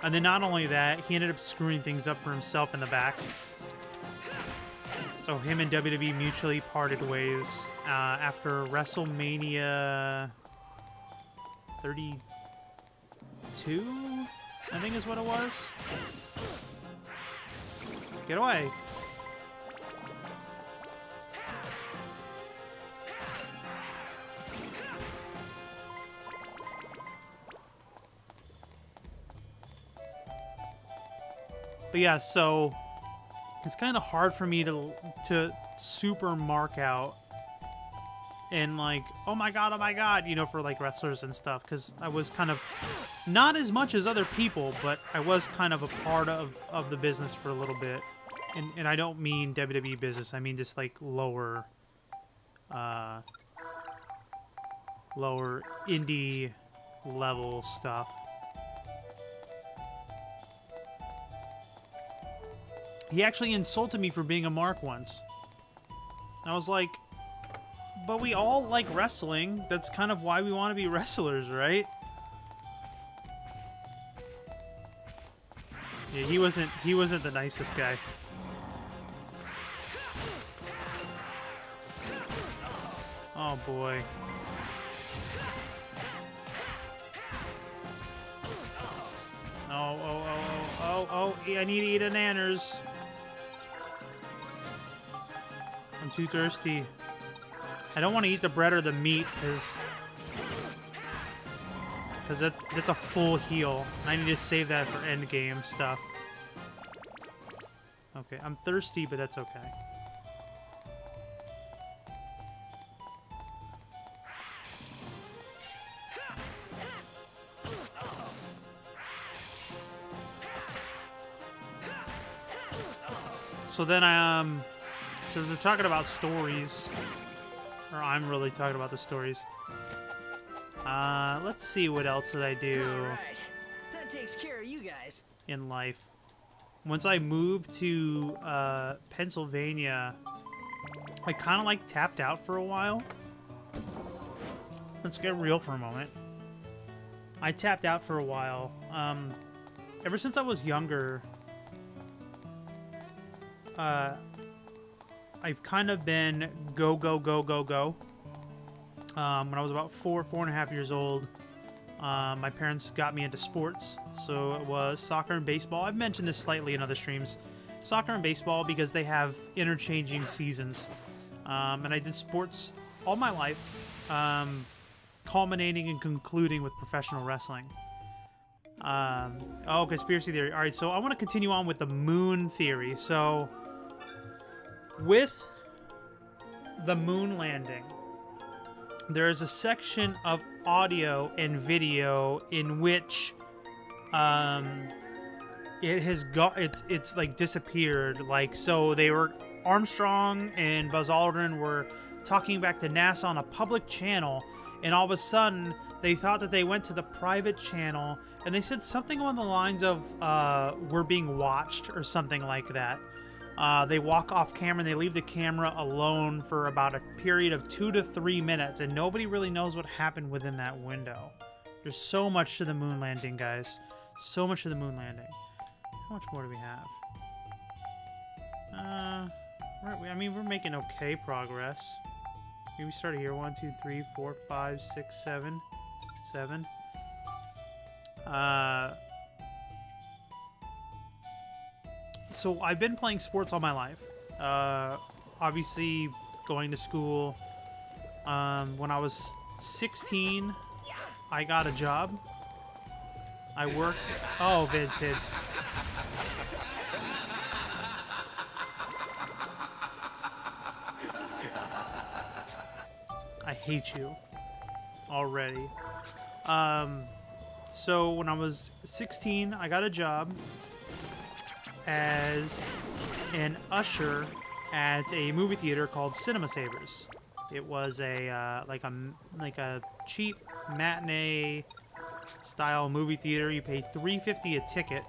And then not only that, he ended up screwing things up for himself in the back. So him and WWE mutually parted ways after WrestleMania 32, I think is what it was. Get away. But yeah, so it's kind of hard for me to super mark out and like, oh my god, you know, for like wrestlers and stuff, because I was kind of not as much as other people, but I was kind of a part of the business for a little bit, and I don't mean WWE business, I mean just like lower indie level stuff. He actually insulted me for being a mark once. I was like, but we all like wrestling. That's kind of why we want to be wrestlers, right? Yeah, he wasn't the nicest guy. Oh boy. Oh, I need to eat a nanners. I'm too thirsty. I don't want to eat the bread or the meat because that's a full heal. I need to save that for end game stuff. Okay, I'm thirsty, but that's okay. So then so they're talking about stories, or I'm really talking about the stories. Let's see what else did I do Alright. That takes care of you guys. in life. Once I moved to Pennsylvania, I kind of like tapped out for a while. Let's get real for a moment. I tapped out for a while. Ever since I was younger, I've kind of been go, go, go, go, go. When I was about 4.5 years old, my parents got me into sports. So it was soccer and baseball. I've mentioned this slightly in other streams. Soccer and baseball because they have interchanging seasons. And I did sports all my life, culminating and concluding with professional wrestling. Oh, conspiracy theory. All right, so I want to continue on with the moon theory. So with the moon landing, there is a section of audio and video in which it has got it's like disappeared. Like, so they were, Armstrong and Buzz Aldrin were talking back to NASA on a public channel, and all of a sudden they thought that they went to the private channel and they said something along the lines of we're being watched or something like that. They walk off camera and they leave the camera alone for about a period of 2 to 3 minutes, and nobody really knows what happened within that window. There's so much to the moon landing, guys. So much to the moon landing. How much more do we have? I mean, we're making okay progress. Maybe we started here. 1, 2, 3, 4, 5, 6, 7. 7. So I've been playing sports all my life. Obviously, going to school. When I was 16, I got a job. I worked. Oh, Vincent. I hate you already. So when I was 16, I got a job as an usher at a movie theater called Cinema Savers. It was a like a cheap matinee style movie theater. You paid $3.50 a ticket,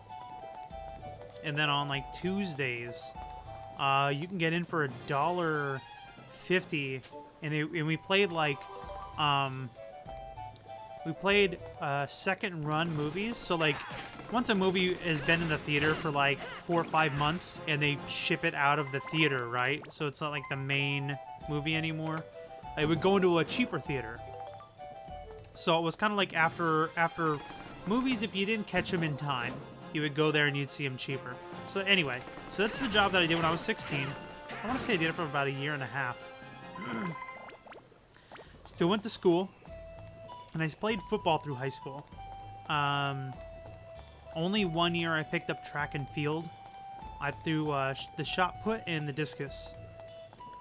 and then on like Tuesdays, you can get in for $1.50, and we played like second run movies. So like, once a movie has been in the theater for like 4 or 5 months and they ship it out of the theater, right? So it's not like the main movie anymore. It would go into a cheaper theater. So it was kind of like after movies, if you didn't catch them in time, you would go there and you'd see them cheaper. So anyway, so that's the job that I did when I was 16. I want to say I did it for about 1.5 years. Still went to school, and I played football through high school. Only 1 year I picked up track and field. I threw the shot put and the discus,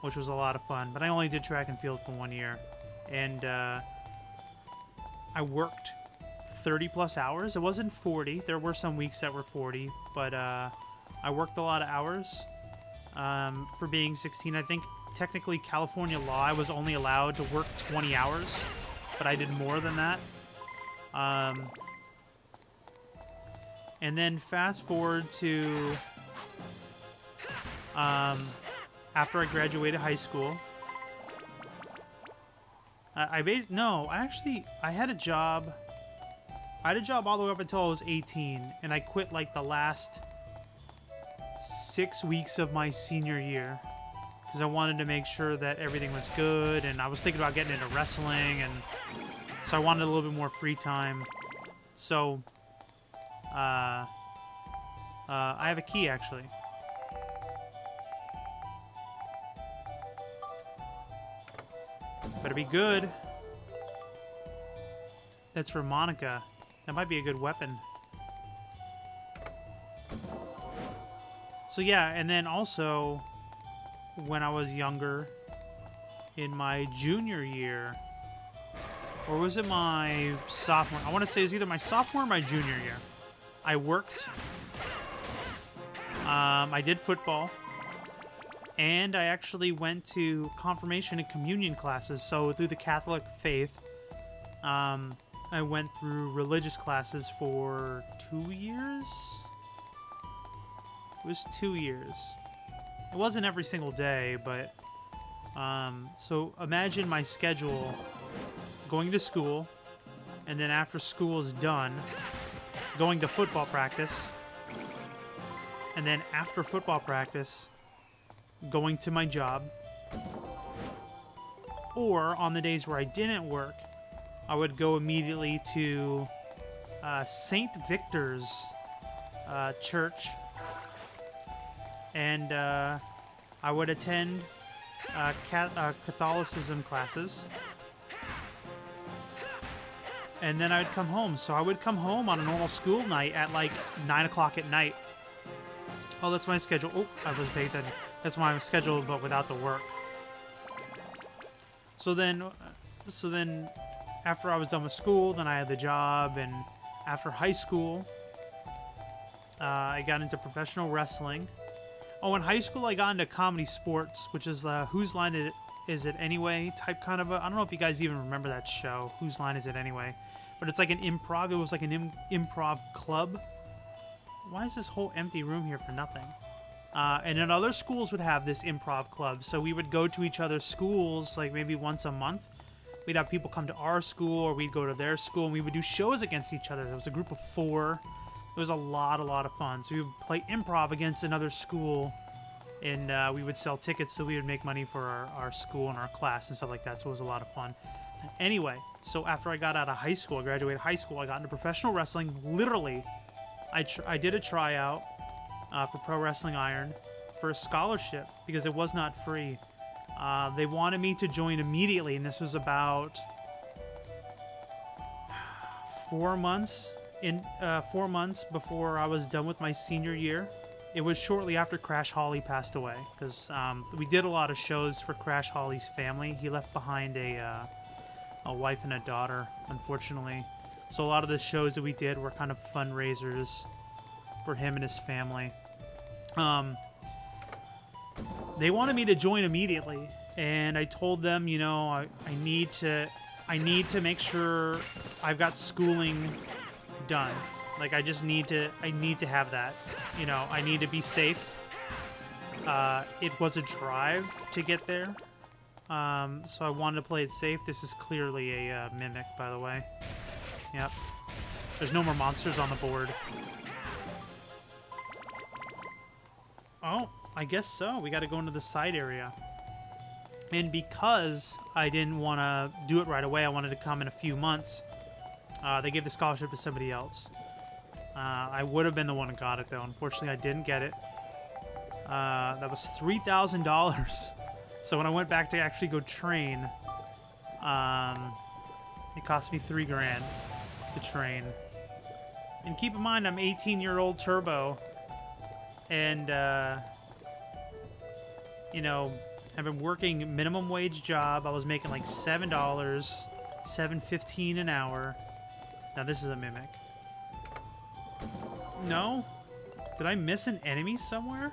which was a lot of fun. But I only did track and field for 1 year. And I worked 30 plus hours. It wasn't 40. There were some weeks that were 40. But I worked a lot of hours for being 16. I think technically California law, I was only allowed to work 20 hours. But I did more than that. And then fast forward to after I graduated high school. I had a job. I had a job all the way up until I was 18, and I quit like the last 6 weeks of my senior year because I wanted to make sure that everything was good, and I was thinking about getting into wrestling, and so I wanted a little bit more free time. So I have a key, actually. Better be good. That's for Monica. That might be a good weapon. So yeah, and then also, when I was younger, in my junior year, or was it my sophomore? I want to say it was either my sophomore or my junior year. I worked. I did football. And I actually went to confirmation and communion classes. So through the Catholic faith, I went through religious classes for 2 years. It was 2 years. It wasn't every single day, but so imagine my schedule: going to school, and then after school is done, going to football practice, and then after football practice, going to my job. Or on the days where I didn't work, I would go immediately to St. Victor's church, and I would attend Catholicism classes, and then I'd come home. So I would come home on a normal school night at like 9 o'clock at night. Oh, that's my schedule. Oh, I was paying attention. That's my schedule, but without the work. So then after I was done with school, then I had the job, and after high school, I got into professional wrestling. Oh, in high school, I got into comedy sports, which is Whose Line Is It Anyway type kind of I don't know if you guys even remember that show, Whose Line Is It Anyway? But it's like an improv. It was like an improv club. Why is this whole empty room here for nothing? And then other schools would have this improv club. So we would go to each other's schools like maybe once a month. We'd have people come to our school, or we'd go to their school, and we would do shows against each other. There was a group of 4. It was a lot of fun. So we would play improv against another school, and we would sell tickets so we would make money for our school and our class and stuff like that. So it was a lot of fun. Anyway, so after I got out of high school, I graduated high school, I got into professional wrestling. Literally, I did a tryout for Pro Wrestling Iron for a scholarship because it was not free. They wanted me to join immediately, and this was about 4 months 4 months before I was done with my senior year. It was shortly after Crash Holly passed away, because we did a lot of shows for Crash Holly's family. He left behind a wife and a daughter, unfortunately. So a lot of the shows that we did were kind of fundraisers for him and his family. They wanted me to join immediately, and I told them, you know, I need to make sure I've got schooling done. Like, I need to have that. You know, I need to be safe. It was a drive to get there, so I wanted to play it safe. This is clearly a mimic, by the way. Yep. There's no more monsters on the board. Oh, I guess so. We got to go into the side area. And because I didn't want to do it right away, I wanted to come in a few months, they gave the scholarship to somebody else. I would have been the one who got it, though. Unfortunately, I didn't get it. That was $3,000. So when I went back to actually go train, it cost me $3,000 to train. And keep in mind, I'm 18-year-old Turbo. And, you know, I've been working minimum wage job. I was making like $7, $7.15 an hour. Now this is a mimic. No? Did I miss an enemy somewhere?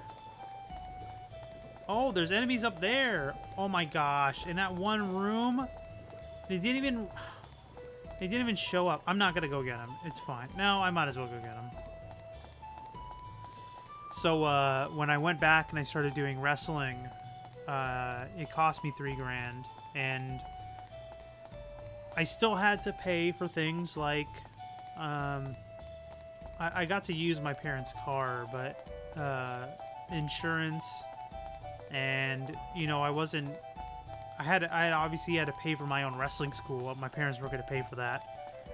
Oh, there's enemies up there. Oh my gosh. In that one room? They didn't even show up. I'm not gonna go get them. It's fine. No, I might as well go get them. So, when I went back and I started doing wrestling, it cost me $3,000, and I still had to pay for things like, I got to use my parents' car, but, insurance, and, you know, I obviously had to pay for my own wrestling school. My parents weren't going to pay for that.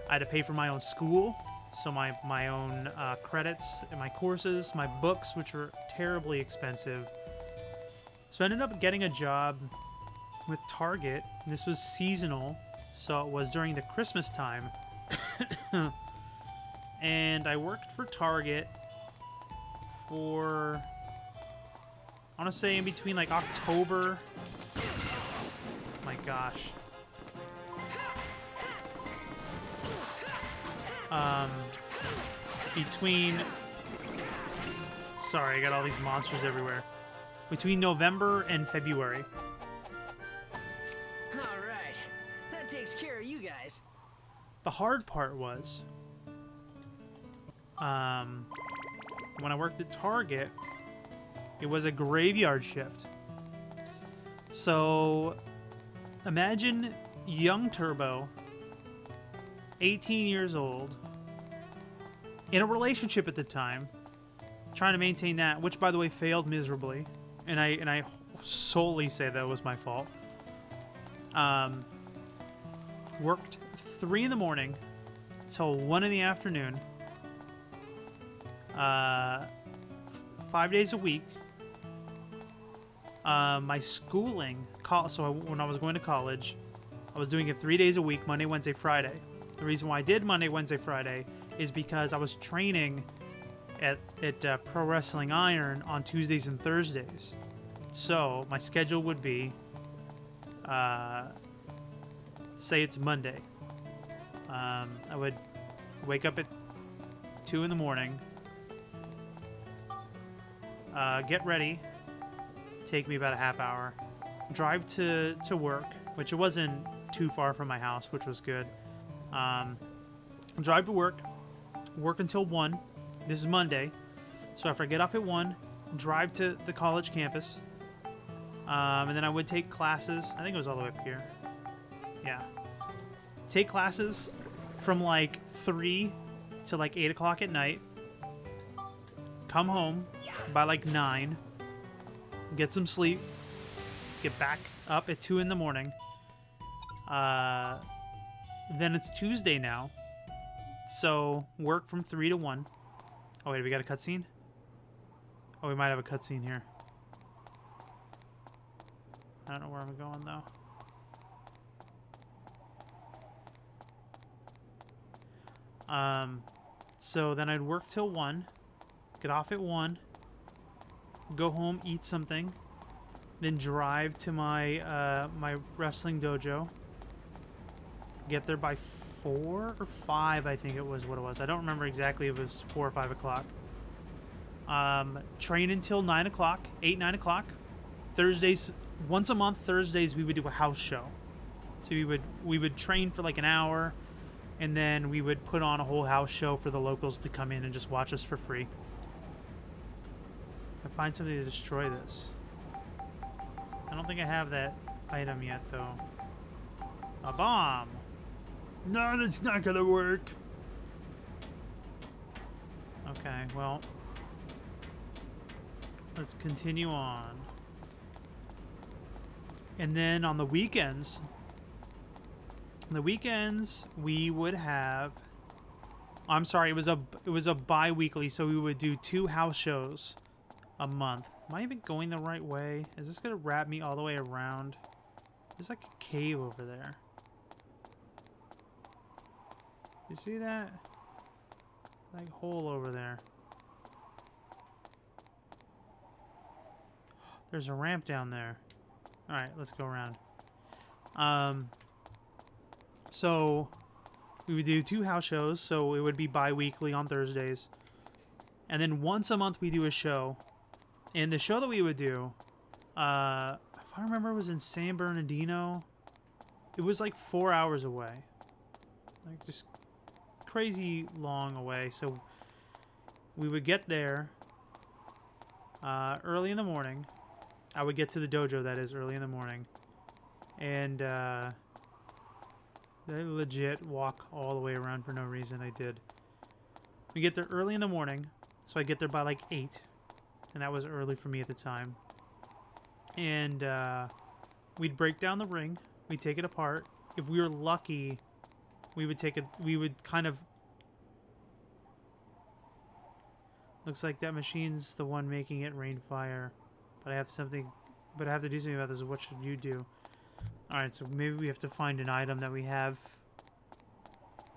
I had to pay for my own school, so my own credits and my courses, my books, which were terribly expensive. So I ended up getting a job with Target, and this was seasonal, so it was during the Christmas time. And I worked for Target for, I want to say, in between like October. My gosh. Sorry, I got all these monsters everywhere. between November and February. All right. That takes care of you guys. The hard part was, when I worked at Target, it was a graveyard shift. So, imagine young Turbo, 18 years old, in a relationship at the time, trying to maintain that, which, by the way, failed miserably, and I solely say that was my fault. Worked 3 in the morning till 1 in the afternoon, 5 days a week. My schooling, when I was going to college, I was doing it 3 days a week, Monday, Wednesday, Friday. The reason why I did Monday, Wednesday, Friday is because I was training at Pro Wrestling Iron on Tuesdays and Thursdays. So my schedule would be, say it's Monday. I would wake up at 2 in the morning, get ready, take me about a half hour, drive to work, which it wasn't too far from my house, which was good. Drive to work until 1. This is Monday, so after I get off at 1, drive to the college campus, and then I would take classes. I think it was all the way up here. Yeah. Take classes from like 3 to like 8 o'clock at night. Come home by like 9. Get some sleep. Get back up at 2 in the morning. Then it's Tuesday now. So work from 3 to 1. Oh wait, we got a cutscene? Oh, we might have a cutscene here. I don't know where I'm going though. So then I'd work till 1, get off at 1, go home, eat something, then drive to my my wrestling dojo. Get there by 4 or 5, I think it was what it was. I don't remember exactly if it was 4 or 5 o'clock. Train until 9 o'clock, 8, 9 o'clock. Thursdays, once a month, Thursdays, we would do a house show. So we would train for like an hour, and then we would put on a whole house show for the locals to come in and just watch us for free. I find something to destroy this. I don't think I have that item yet, though. A bomb! No, that's not gonna work! Okay, well... let's continue on. And then on the weekends... we would have... I'm sorry, it was a bi-weekly, so we would do 2 house shows a month. Am I even going the right way? Is this gonna wrap me all the way around? There's like a cave over there. You see that? Like hole over there. There's a ramp down there. Alright, let's go around. So we would do 2 house shows, so it would be bi-weekly on Thursdays. And then once a month we do a show. And the show that we would do, if I remember, it was in San Bernardino. It was like 4 hours away. Like just crazy long away. So we would get there early in the morning. I would get to the dojo, that is, early in the morning. And they legit walk all the way around for no reason. I did. We get there early in the morning. So I get there by like 8. And that was early for me at the time. And we'd break down the ring. We'd take it apart. If we were lucky, we would take it. We would kind of. Looks like that machine's the one making it rain fire. But I have something. But I have to do something about this. What should you do? All right. So maybe we have to find an item that we have.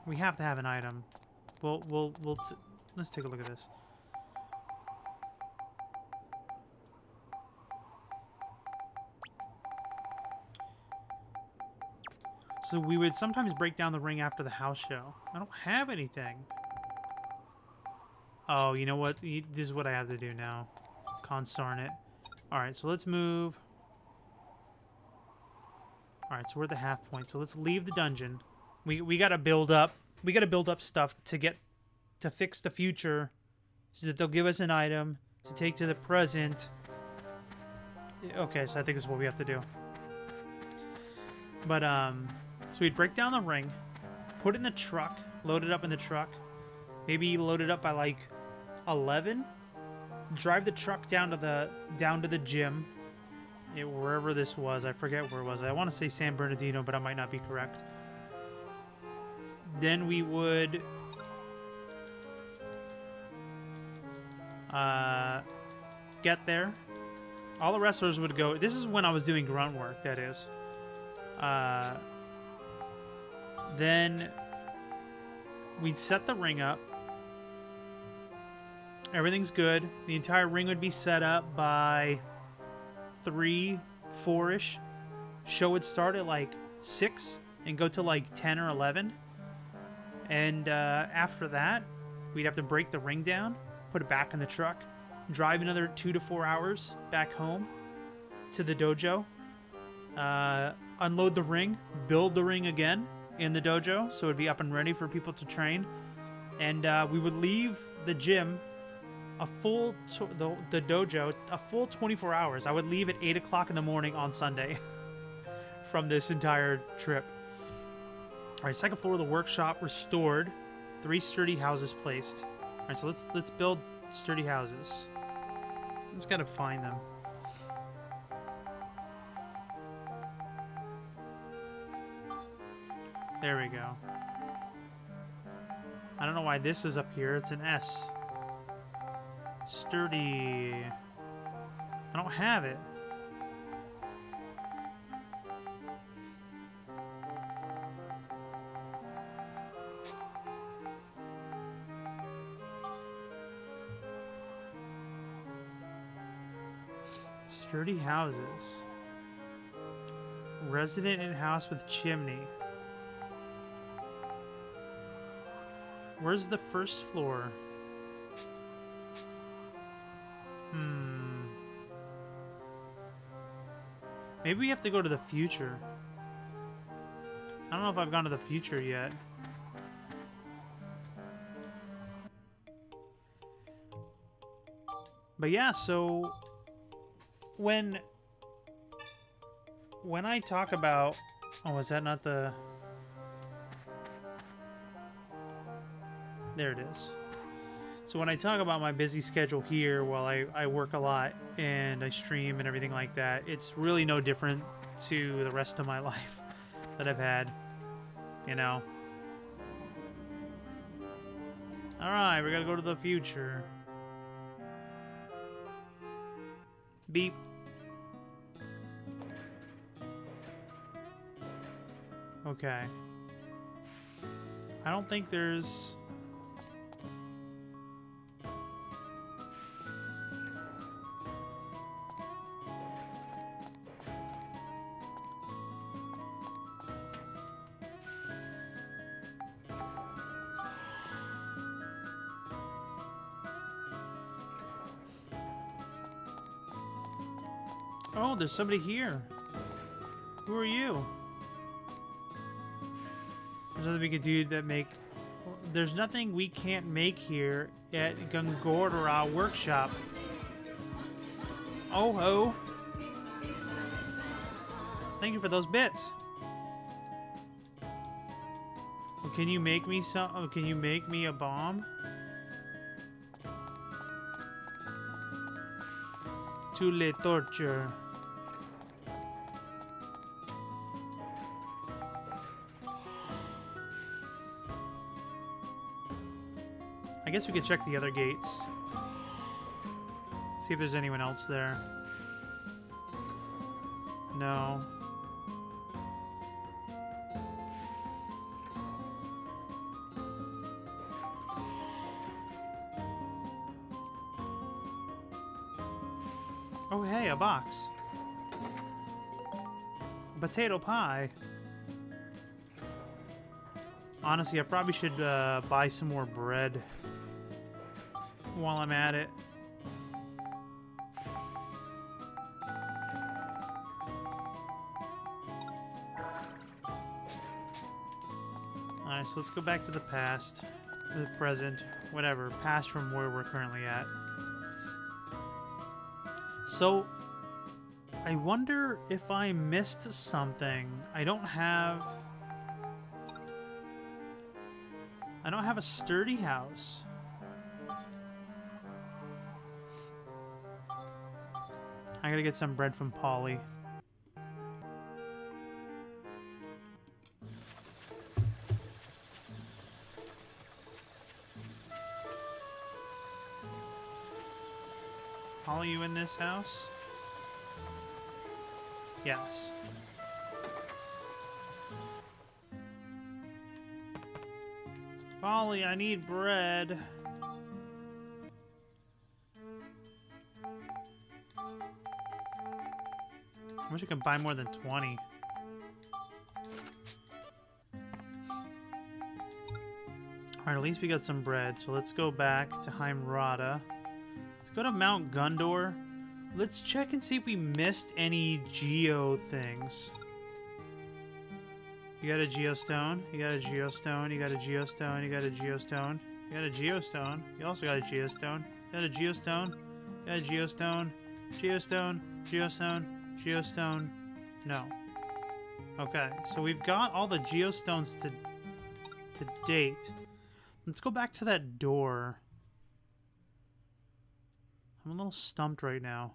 We have to have an item. Let's take a look at this. So we would sometimes break down the ring after the house show. I don't have anything. Oh, you know what? This is what I have to do now. Consarn it. Alright, so let's move. Alright, so we're at the half point. So let's leave the dungeon. We gotta build up. We gotta build up stuff to fix the future, so that they'll give us an item to take to the present. Okay, so I think this is what we have to do. But so we'd break down the ring, put it in the truck, load it up in the truck, maybe load it up by like 11. Drive the truck down to the gym, wherever this was. I forget where it was. I want to say San Bernardino, but I might not be correct. Then we would get there. All the wrestlers would go. This is when I was doing grunt work, that is. Then we'd set the ring up. Everything's good. The entire ring would be set up by 3, 4-ish. Show would start at like 6 and go to like 10 or 11. And after that, we'd have to break the ring down, put it back in the truck, drive another 2 to 4 hours back home to the dojo, unload the ring, build the ring again in the dojo so it'd be up and ready for people to train. And we would leave the gym the dojo a full 24 hours. I would leave at 8 o'clock in the morning on Sunday from this entire trip. Alright, second floor of the workshop restored. 3 sturdy houses placed. Alright, so let's build sturdy houses. Let's gotta find them. There we go. I don't know why this is up here. It's an S. Sturdy. I don't have it. Sturdy houses. Resident in house with chimney. Where's the first floor? Maybe we have to go to the future. I don't know if I've gone to the future yet. But yeah, so when I talk about... Oh, is that not the... There it is. So when I talk about my busy schedule here while I work a lot and I stream and everything like that, it's really no different to the rest of my life that I've had, you know. Alright, we gotta go to the future. Beep. Okay. I don't think there's... Oh, there's somebody here. Who are you? There's nothing we can do that make... There's nothing we can't make here at Gungora Workshop. Oh ho. Thank you for those bits. Well, can you make me some... Oh, can you make me a bomb? To le torture. I guess we could check the other gates. See if there's anyone else there. No. Oh, hey, a box. Potato pie. Honestly, I probably should buy some more bread while I'm at it. Alright, so let's go back to the past, to the present, whatever, past from where we're currently at. So, I wonder if I missed something. I don't have a sturdy house. I gotta get some bread from Polly. Polly, you in this house? Yes. Polly, I need bread. I wish I could buy more than 20. Alright, at least we got some bread. So let's go back to Heimrada. Let's go to Mount Gundor. Let's check and see if we missed any geo things. You got a geostone. You got a geostone. You got a geostone. You got a geostone. You got a geostone. You also got a geostone. You got a geostone. You got a geostone. Geostone. Geostone. Geostone. No. Okay, so we've got all the geostones to date. Let's go back to that door. I'm a little stumped right now.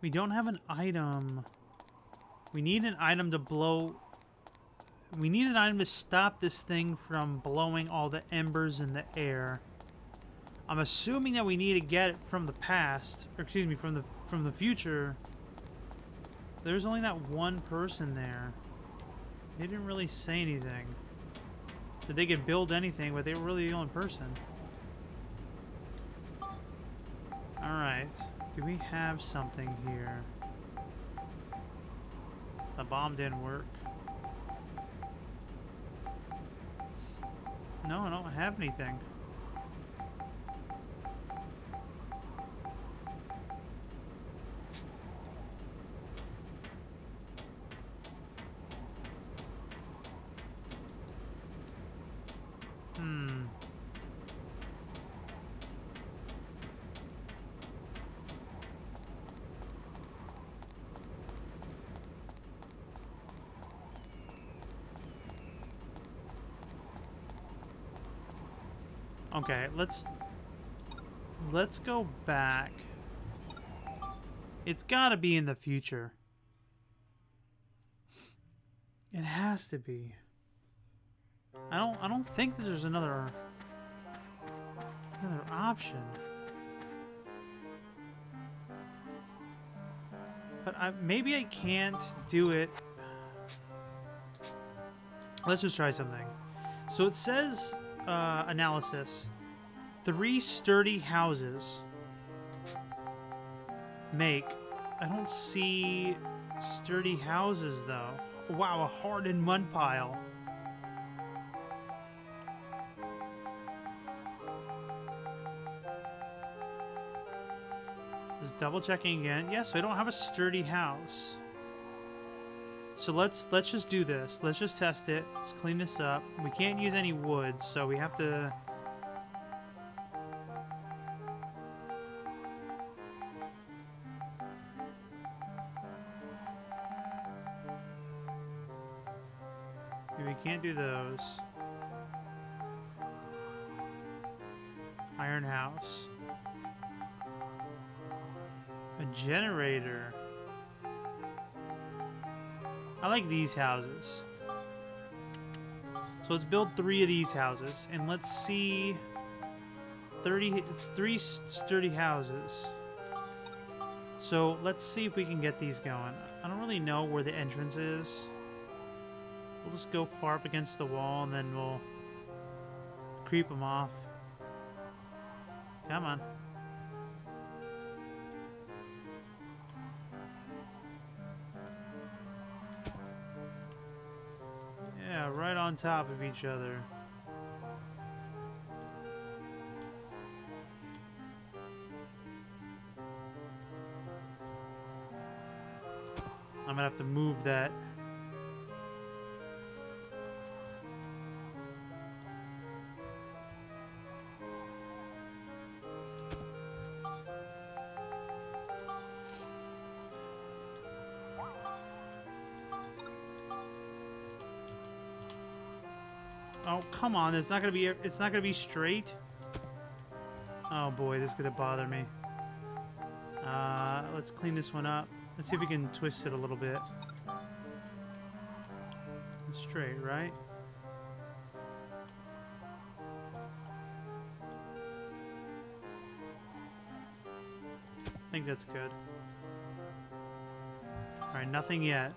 We don't have an item. We need an item to blow... We need an item to stop this thing from blowing all the embers in the air. I'm assuming that we need to get it from the past, or excuse me, from the future. There's only that one person there. They didn't really say anything. That they could build anything, but they were really the only person. Alright. Do we have something here? The bomb didn't work. No, I don't have anything. Okay, let's go back. It's gotta be in the future. It has to be. I don't think that there's another option. But maybe I can't do it. Let's just try something. So it says analysis. 3 sturdy houses make. I don't see sturdy houses though. Wow, a hardened mud pile. Just double checking again. Yes, I don't have a sturdy house. So let's just do this. Let's just test it. Let's clean this up. We can't use any wood, so we have to... We can't do those. Iron house. A generator. I like these houses. So let's build 3 of these houses, and let's see 3 sturdy houses. So let's see if we can get these going. I don't really know where the entrance is. We'll just go far up against the wall, and then we'll creep them off. Come on. Yeah, right on top of each other. I'm gonna have to move that Oh, come on. It's not gonna be straight. Oh boy, this is gonna bother me. Let's clean this one up. Let's see if we can twist it a little bit. It's straight, right? I think that's good. Alright, nothing yet.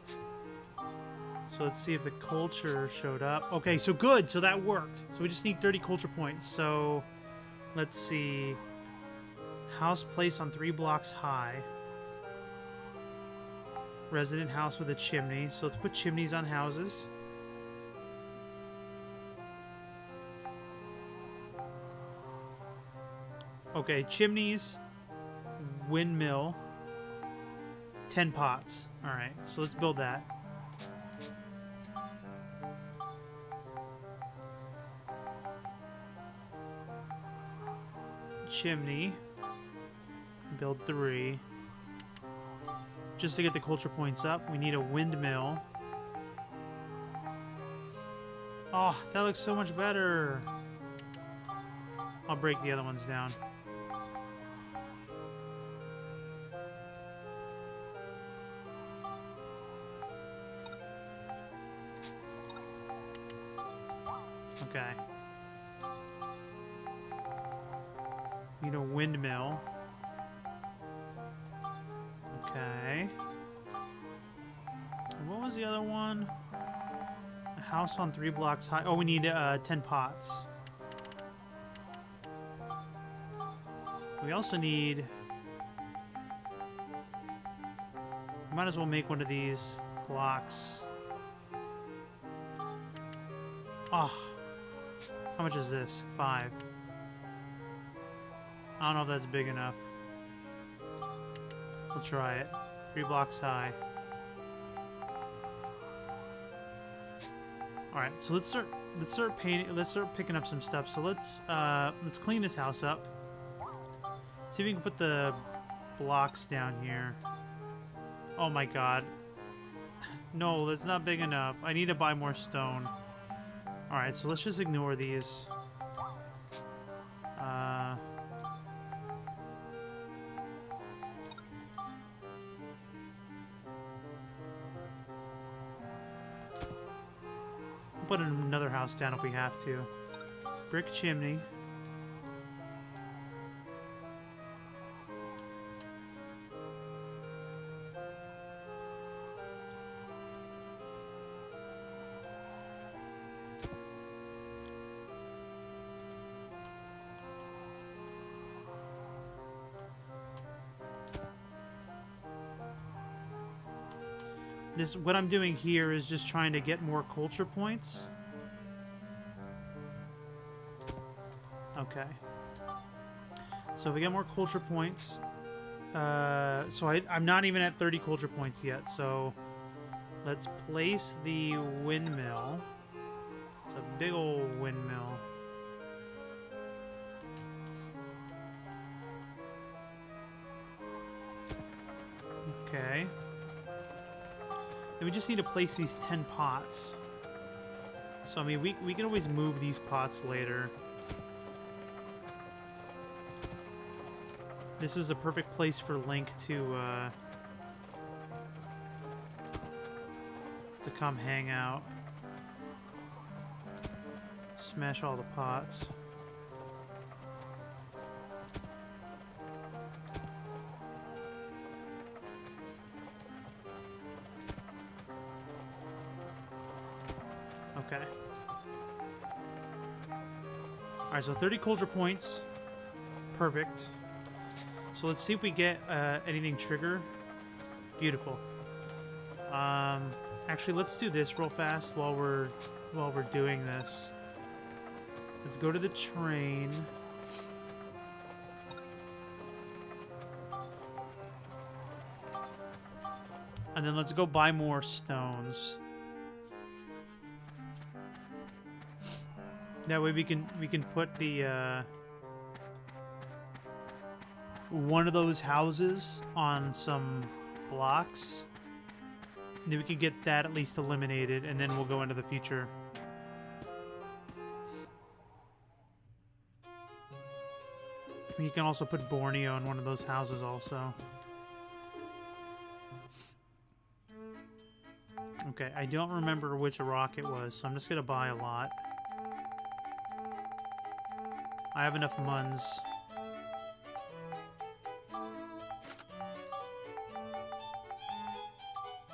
So let's see if the culture showed up. Okay, so good. So that worked. So we just need 30 culture points. So let's see. House placed on 3 blocks high. Resident house with a chimney. So let's put chimneys on houses. Okay, chimneys. Windmill. 10 pots. Alright, so let's build that. Chimney. Build 3. Just to get the culture points up, we need a windmill. Oh, that looks so much better. I'll break the other ones down. Okay. Need a windmill. Okay. And what was the other one? A house on 3 blocks high. Oh, we need 10 pots. We also need... Might as well make one of these blocks. Oh. How much is this? 5. I don't know if that's big enough. We'll try it. 3 blocks high. Alright, so let's start painting. Let's start picking up some stuff. So let's clean this house up. See if we can put the blocks down here. Oh my god. No, that's not big enough. I need to buy more stone. Alright, so let's just ignore these. We'll put another house down if we have to. Brick chimney. What I'm doing here is just trying to get more culture points. Okay. So if we get more culture points. I'm not even at 30 culture points yet. So let's place the windmill. It's a big old windmill. Okay. Then we just need to place these 10 pots. So, I mean, we can always move these pots later. This is a perfect place for Link to come hang out. Smash all the pots. Okay. Alright, so 30 culture points. Perfect. So let's see if we get anything trigger. Beautiful. Actually, let's do this real fast while we're doing this. Let's go to the train. And then let's go buy more stones. That way we can put the one of those houses on some blocks. And then we can get that at least eliminated, and then we'll go into the future. You can also put Borneo in one of those houses also. Okay, I don't remember which rock it was, so I'm just gonna buy a lot. I have enough muns.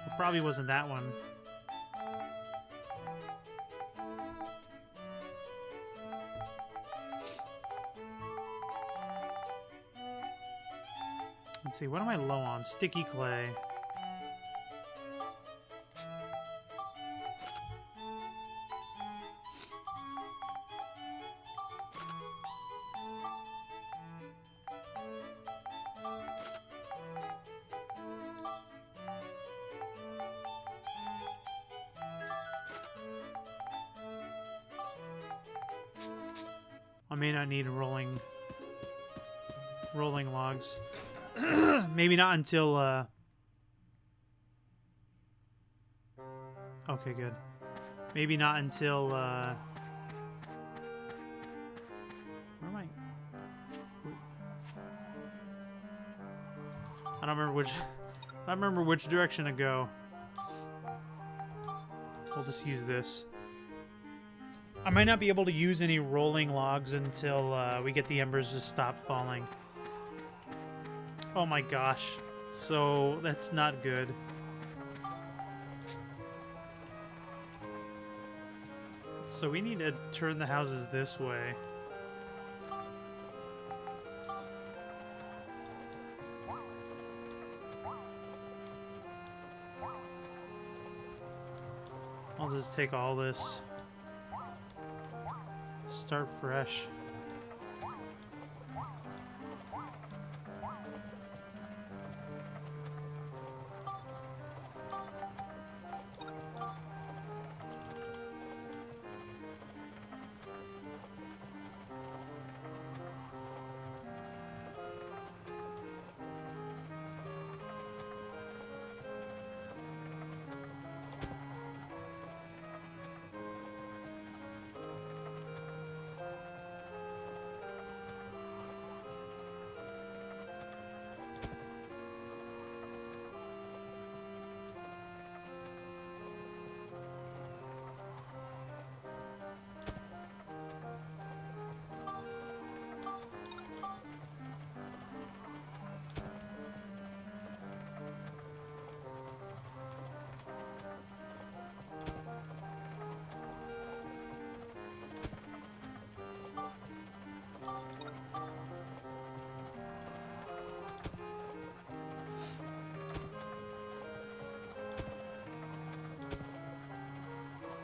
It probably wasn't that one. Let's see, what am I low on? Sticky clay. I may not need rolling logs. Maybe not until okay, good. Maybe not until where am I? I don't remember which I don't remember which direction to go. We'll just use this. I might not be able to use any rolling logs until we get the embers to stop falling. Oh my gosh. So, that's not good. So we need to turn the houses this way. I'll just take all this. Start fresh.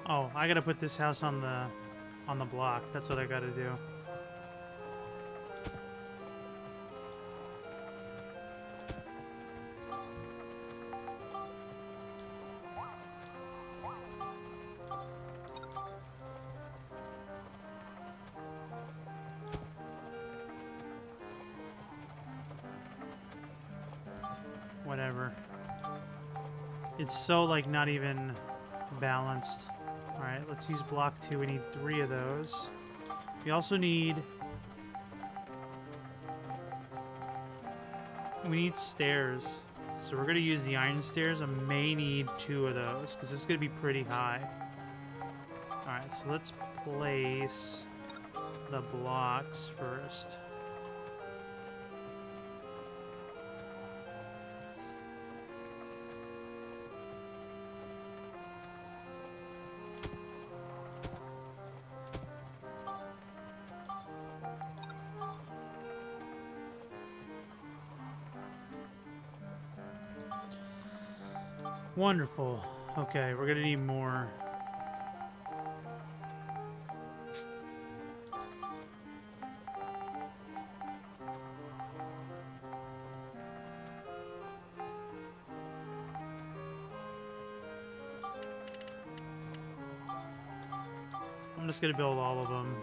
Oh, I gotta put this house on the block. That's what I gotta do. Whatever. It's so, like, not even balanced. Alright, let's use block 2. We need 3 of those. We also need... We need stairs. So we're going to use the iron stairs. I may need 2 of those, because this is going to be pretty high. Alright, so let's place the blocks first. Wonderful. Okay, we're gonna need more. I'm just gonna build all of them.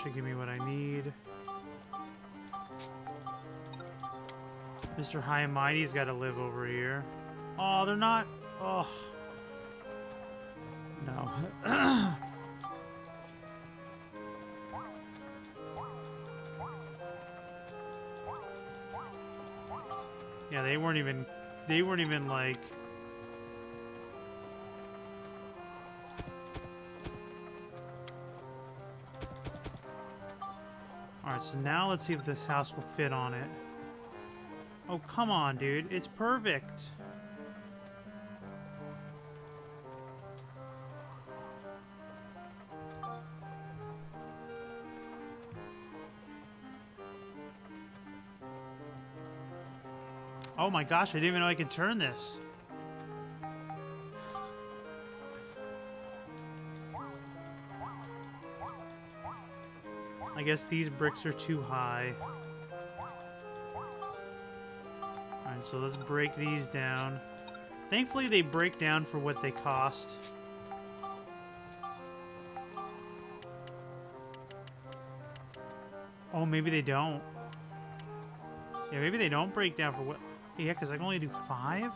should give me what I need. Mr. High and Mighty's got to live over here. Oh, they're not. Oh. No. Yeah, they weren't even like. Alright, so now let's see if this house will fit on it. Oh, come on, dude. It's perfect. Oh my gosh, I didn't even know I could turn this. I guess these bricks are too high. Alright, so let's break these down. Thankfully, they break down for what they cost. Oh, maybe they don't. Yeah, maybe they don't break down for what... Yeah, because I can only do 5?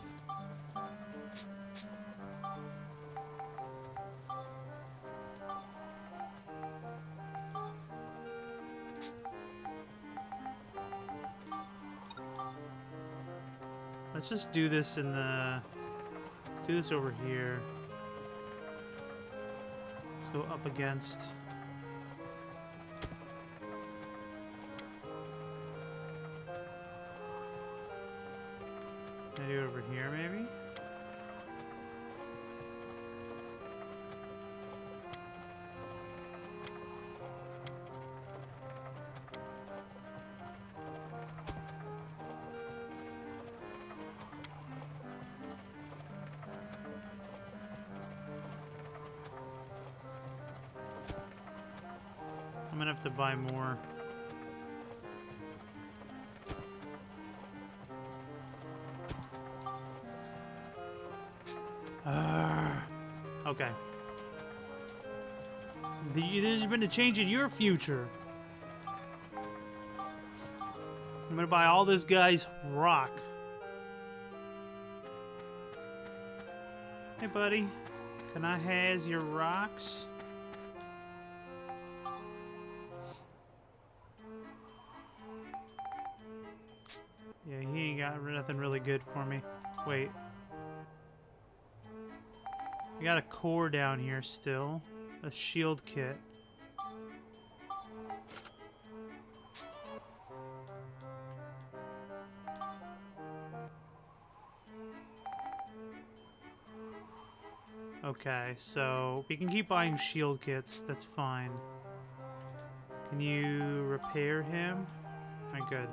Let's just do this in the... Let's do this over here. Let's go up against... Can I do it over here, maybe? I'm gonna have to buy more. Okay. There's been a change in your future. I'm gonna buy all this guy's rock. Hey, buddy. Can I has your rocks? Yeah, he ain't got nothing really good for me. Wait. I got a core down here still. A shield kit. Okay, so we can keep buying shield kits. That's fine. Can you repair him? Alright, good.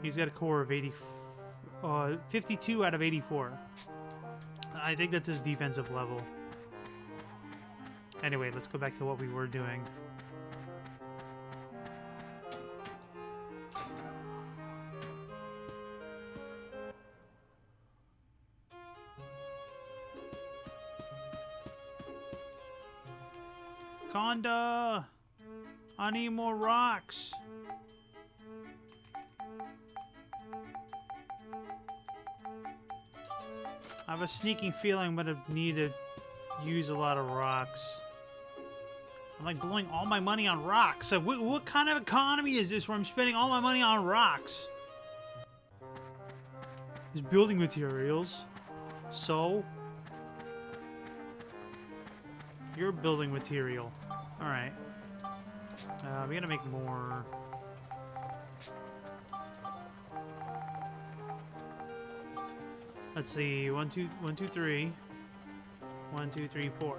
He's got a core of 52 out of 84. I think that's his defensive level. Anyway, let's go back to what we were doing. Conda! I need more rocks! I have a sneaking feeling I'm gonna need to use a lot of rocks. I'm like blowing all my money on rocks. So what kind of economy is this where I'm spending all my money on rocks? Is building materials. So? You're building material. Alright. We gotta make more... Let's see, 1, 2, 3. 1, 2, 3, 4.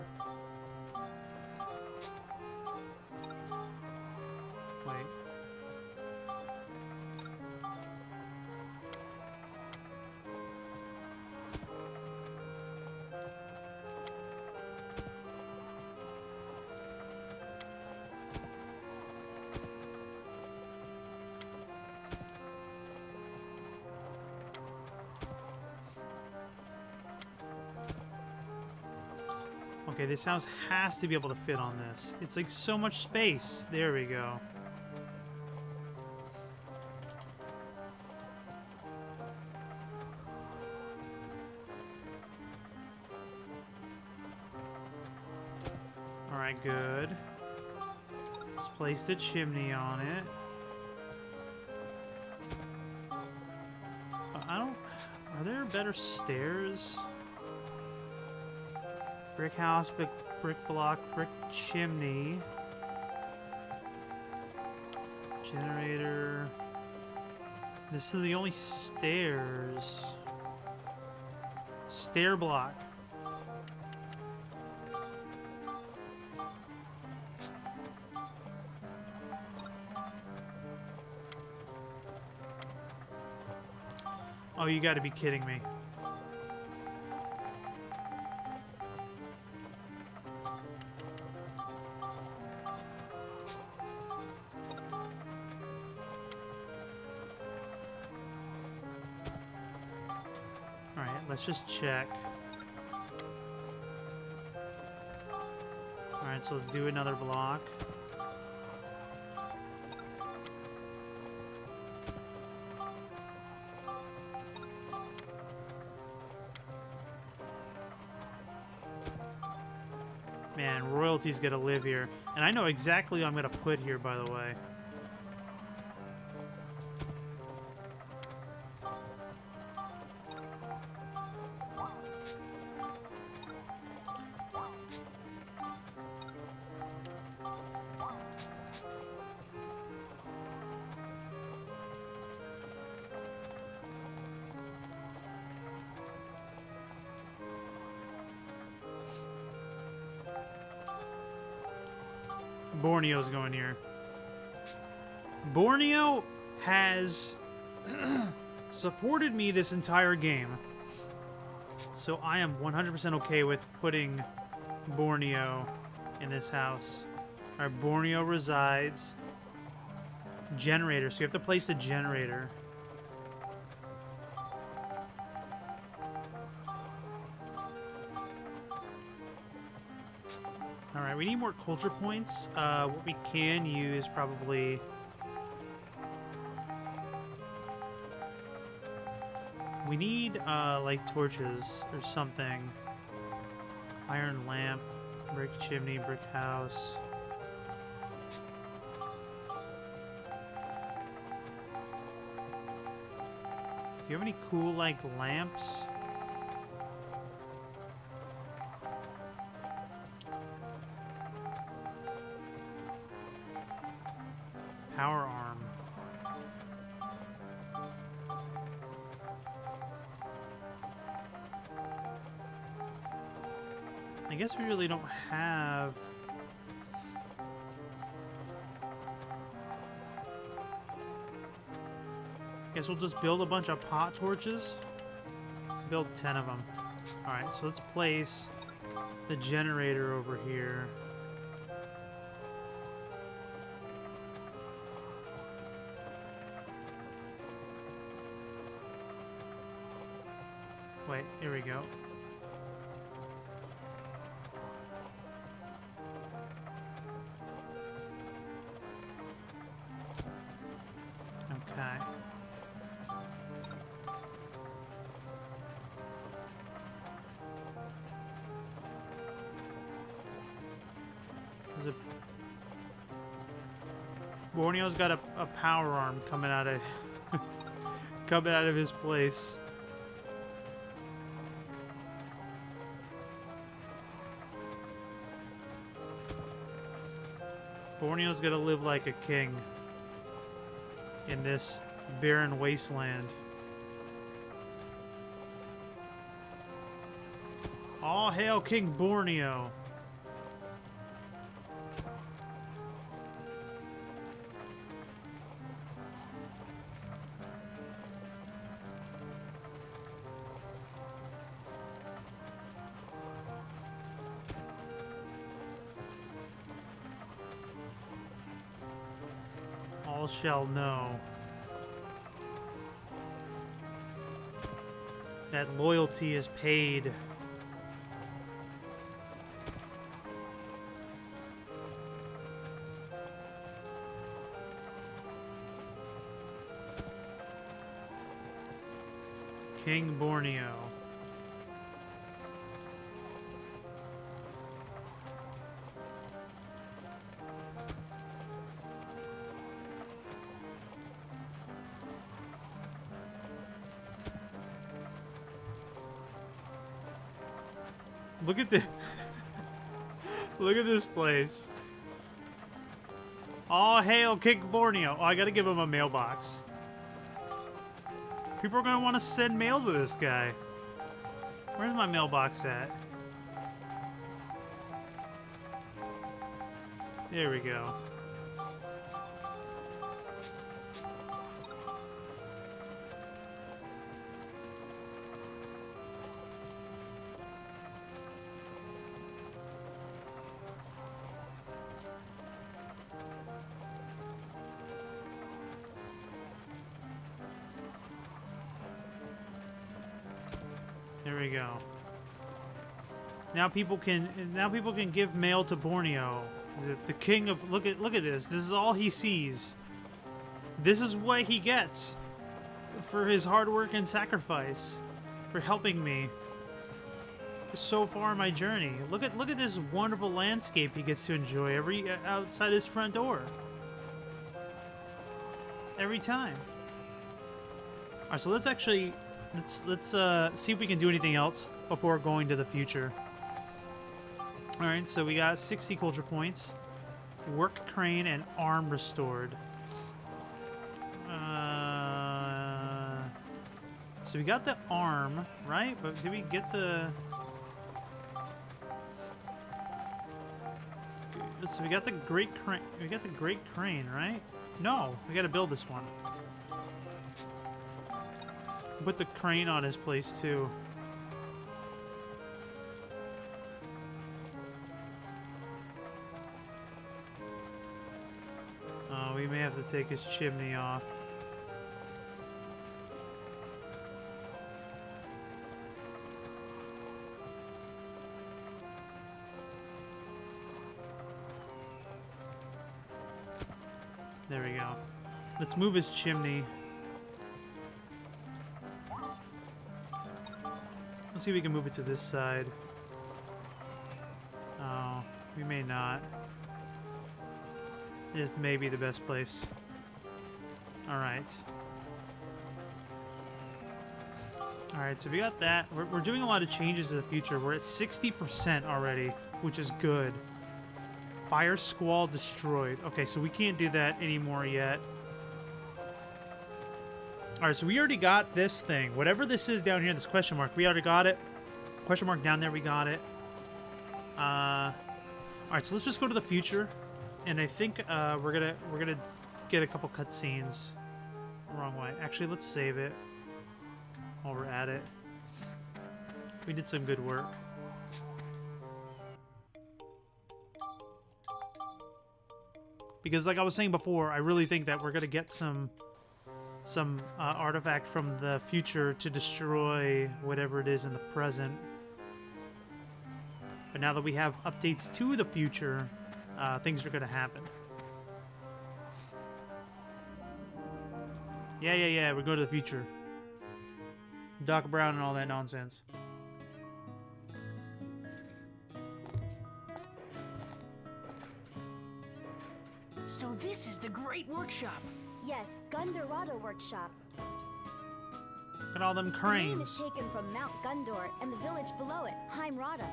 Wait. Okay, this house has to be able to fit on this. It's like so much space. There we go. Alright, good. Let's place the chimney on it. I don't... Are there better stairs? Brick house, brick block, brick chimney. Generator. This is the only stairs. Stair block. Oh, you gotta be kidding me. Alright, let's just check. Alright, so let's do another block. Man, royalty's gonna live here. And I know exactly what I'm gonna put here, by the way. Borneo's going here. Borneo has supported me this entire game. So I am 100% okay with putting Borneo in this house. Alright, Borneo resides. Generator. So you have to place the generator. Alright, we need more culture points. What we can use probably... We need, like, torches or something. Iron lamp, brick chimney, brick house. Do you have any cool, like, lamps? Power arm. I guess we really don't have... Guess we'll just build a bunch of pot torches. Build 10 of them. Alright, so let's place the generator over here. Wait, here we go. Okay. There's a... Borneo's got a power arm coming out of coming out of his place. Borneo's gonna live like a king in this barren wasteland. All hail King Borneo! All shall know that loyalty is paid. King Borneo. Look at this. Look at this place. All hail King Borneo. Oh, I gotta give him a mailbox. People are gonna want to send mail to this guy. Where's my mailbox at? There we go. There we go. Now people can give mail to Borneo. The king of look at this. This is all he sees. This is what he gets for his hard work and sacrifice, for helping me so far in my journey. Look at this wonderful landscape he gets to enjoy outside his front door. Every time. All right, so let's actually let's see if we can do anything else before going to the future. All right, so we got 60 culture points, work crane, and arm restored. So we got the arm, right? But did we get the? So we got the great crane. We got the great crane, right? No, we got to build this one. Put the crane on his place too. Oh, we may have to take his chimney off. There we go. Let's move his chimney. Let's see if we can move it to this side. Oh, we may not. It may be the best place. Alright. Alright, so we got that. We're doing a lot of changes to the future. We're at 60% already, which is good. Fire squall destroyed. Okay, so we can't do that anymore yet. Alright, so we already got this thing. Whatever this is down here, this question mark, we already got it. Question mark down there, we got it. Alright, so let's just go to the future. And I think we're gonna get a couple cutscenes. Wrong way. Actually, let's save it while we're at it. We did some good work. Because like I was saying before, I really think that we're gonna get some artifact from the future to destroy whatever it is in the present. But now that we have updates to the future, things are gonna happen. Yeah, we go to the future. Doc Brown and all that nonsense. So this is the Great Workshop. Yes, Gundorado Workshop. Look at all them The name cranes. is taken from Mount Gundor and the village below it, Heimrada.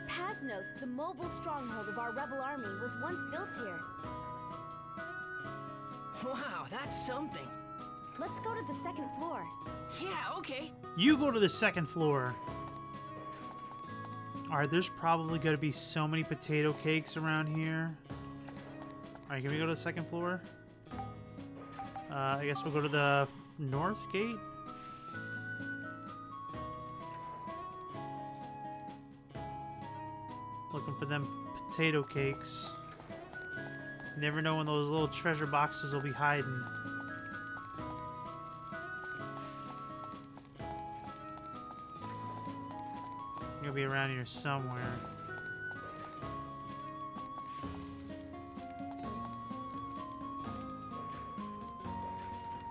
Pasnos, the mobile stronghold of our rebel army, was once built here. Wow, that's something. Let's go to the second floor. Yeah, okay. You go to the second floor. Alright, there's probably going to be so many potato cakes around here. Alright, can we go to the second floor? I guess we'll go to the north gate? Looking for them potato cakes. You never know when those little treasure boxes will be hiding. You'll be around here somewhere.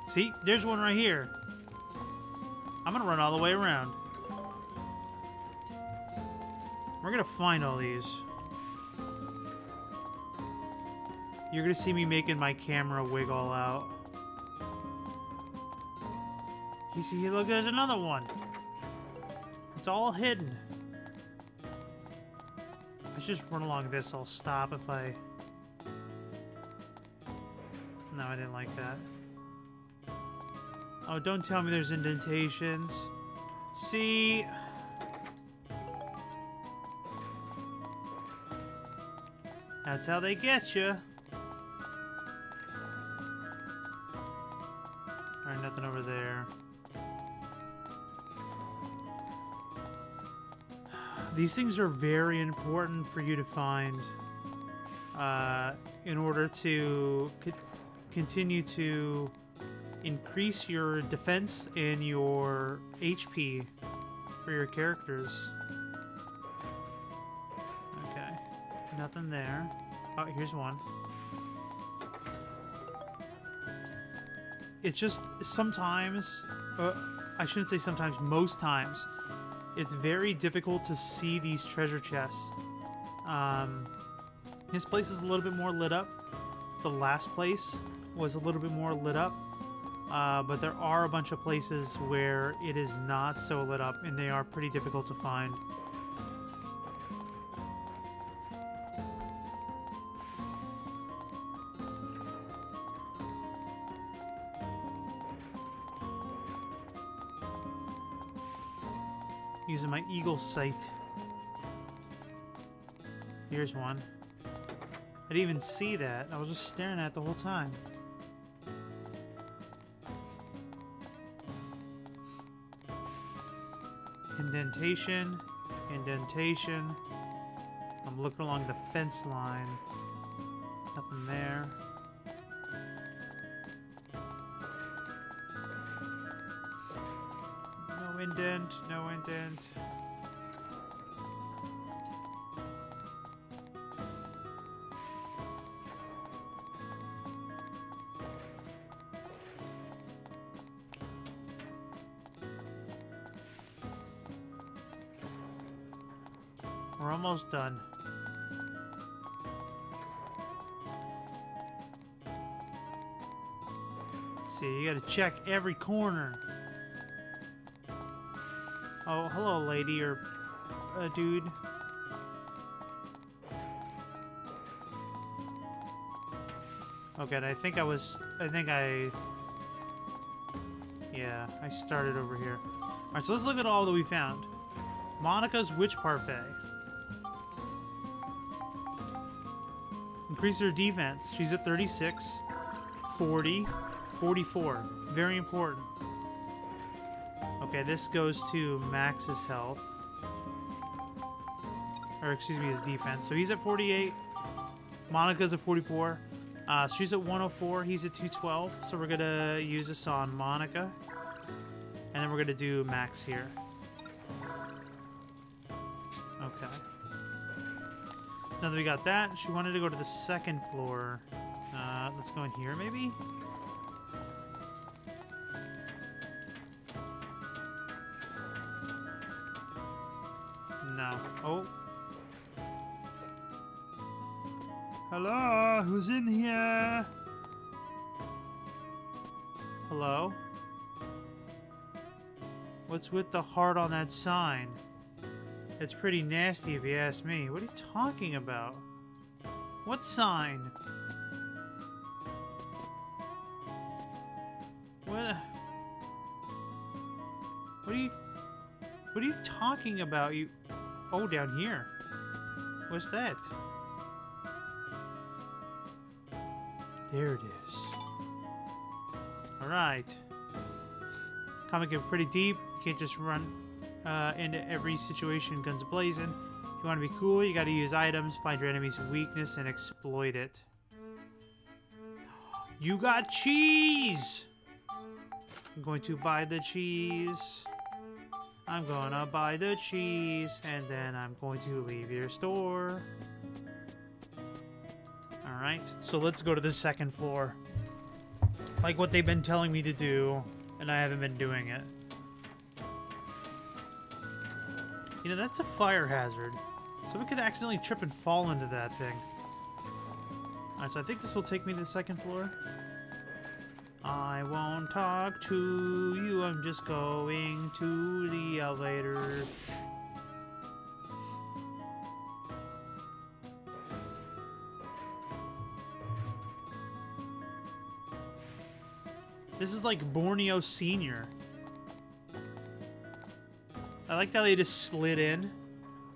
See, there's one right here. I'm gonna run all the way around. We're gonna find all these. You're gonna see me making my camera wig all out. You see, look, there's another one. It's all hidden. Let's just run along this. I'll stop if I... No, I didn't like that. Oh, don't tell me there's indentations. See? That's how they get you. Alright, nothing over there. These things are very important for you to find in order to continue to increase your defense and your HP for your characters. Okay, nothing there. Oh, here's one. It's just sometimes, I shouldn't say sometimes, most times, it's very difficult to see these treasure chests. This place is a little bit more lit up. The last place was a little bit more lit up. But there are a bunch of places where it is not so lit up, and they are pretty difficult to find. Using my eagle sight. Here's one. I didn't even see that. I was just staring at it the whole time. Indentation. Indentation. I'm looking along the fence line. Nothing there. No indent. No indent. We're almost done. See, you gotta check every corner. Oh, hello, lady or dude. Okay, yeah, I started over here. Alright, so let's look at all that we found. Monica's Witch Parfait. Increase her defense. She's at 36, 40, 44. Very important. Okay, this goes to Max's health. Or, excuse me, his defense. So he's at 48. Monica's at 44. She's at 104. He's at 212. So we're going to use this on Monica. And then we're going to do Max here. Okay. Now that we got that, she wanted to go to the second floor. Let's go in here, maybe? No. Oh. Hello? Who's in here? Hello? What's with the heart on that sign? It's pretty nasty if you ask me. What are you talking about? What sign? What are you talking about? You... Oh, down here. What's that? There it is. Alright. Comic get pretty deep. You can't just run into every situation guns blazing. If you want to be cool, you gotta use items, find your enemy's weakness, and exploit it. You got cheese! I'm going to buy the cheese. I'm gonna buy the cheese, and then I'm going to leave your store. Alright, so let's go to the second floor. Like what they've been telling me to do, and I haven't been doing it. You know, that's a fire hazard. So we could accidentally trip and fall into that thing. Alright, so I think this will take me to the second floor. I won't talk to you, I'm just going to the elevator. This is like Borneo Senior. I like how they just slid in.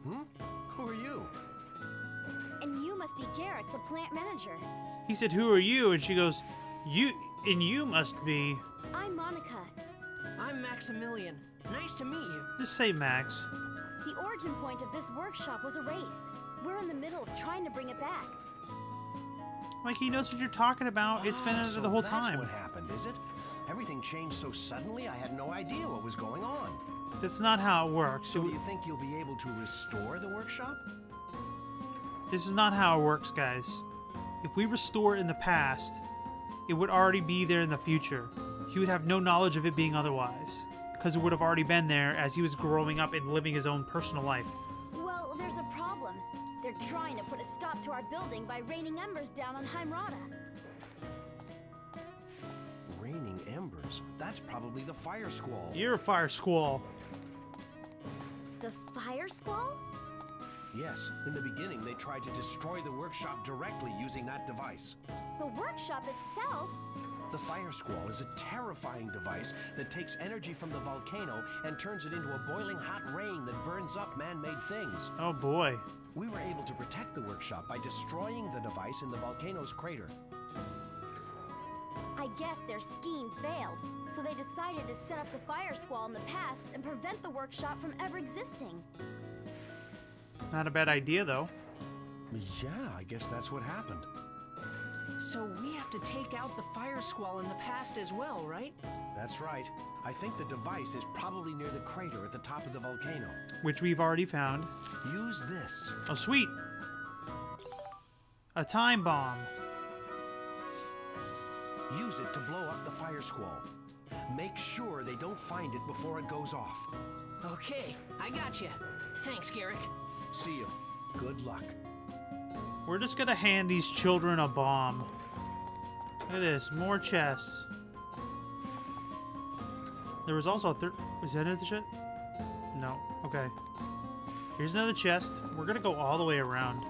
Hmm? Who are you? And you must be Garrick, the plant manager. He said, "Who are you?" And she goes, "You," and you must be. I'm Monica. I'm Maximilian. Nice to meet you. Just say Max. The origin point of this workshop was erased. We're in the middle of trying to bring it back. Like he knows what you're talking about. It's been So the whole that's time. what happened, is it? Everything changed so suddenly, I had no idea what was going on. That's not how it works. So do you think you'll be able to restore the workshop? This is not how it works, guys. If we restore it in the past, it would already be there in the future. He would have no knowledge of it being otherwise, because it would have already been there as he was growing up and living his own personal life. Well, there's a problem. They're trying to put a stop to our building by raining embers down on Heimrata. Raining embers? That's probably the fire squall. You're a fire squall. The fire squall? Yes, in the beginning they tried to destroy the workshop directly using that device. The workshop itself? The fire squall is a terrifying device that takes energy from the volcano and turns it into a boiling hot rain that burns up man-made things. Oh boy. We were able to protect the workshop by destroying the device in the volcano's crater. I guess their scheme failed, so they decided to set up the fire squall in the past and prevent the workshop from ever existing. Not a bad idea, though. Yeah, I guess that's what happened. So we have to take out the fire squall in the past as well, right? That's right. I think the device is probably near the crater at the top of the volcano. Which we've already found. Use this. Oh, sweet. A time bomb. Use it to blow up the fire squall. Make sure they don't find it before it goes off. Okay, I got you. Thanks, Garrick. See you. Good luck. We're just gonna hand these children a bomb. Look at this, more chests. There was also a third. Was that another chest? No. Okay. Here's another chest. We're gonna go all the way around.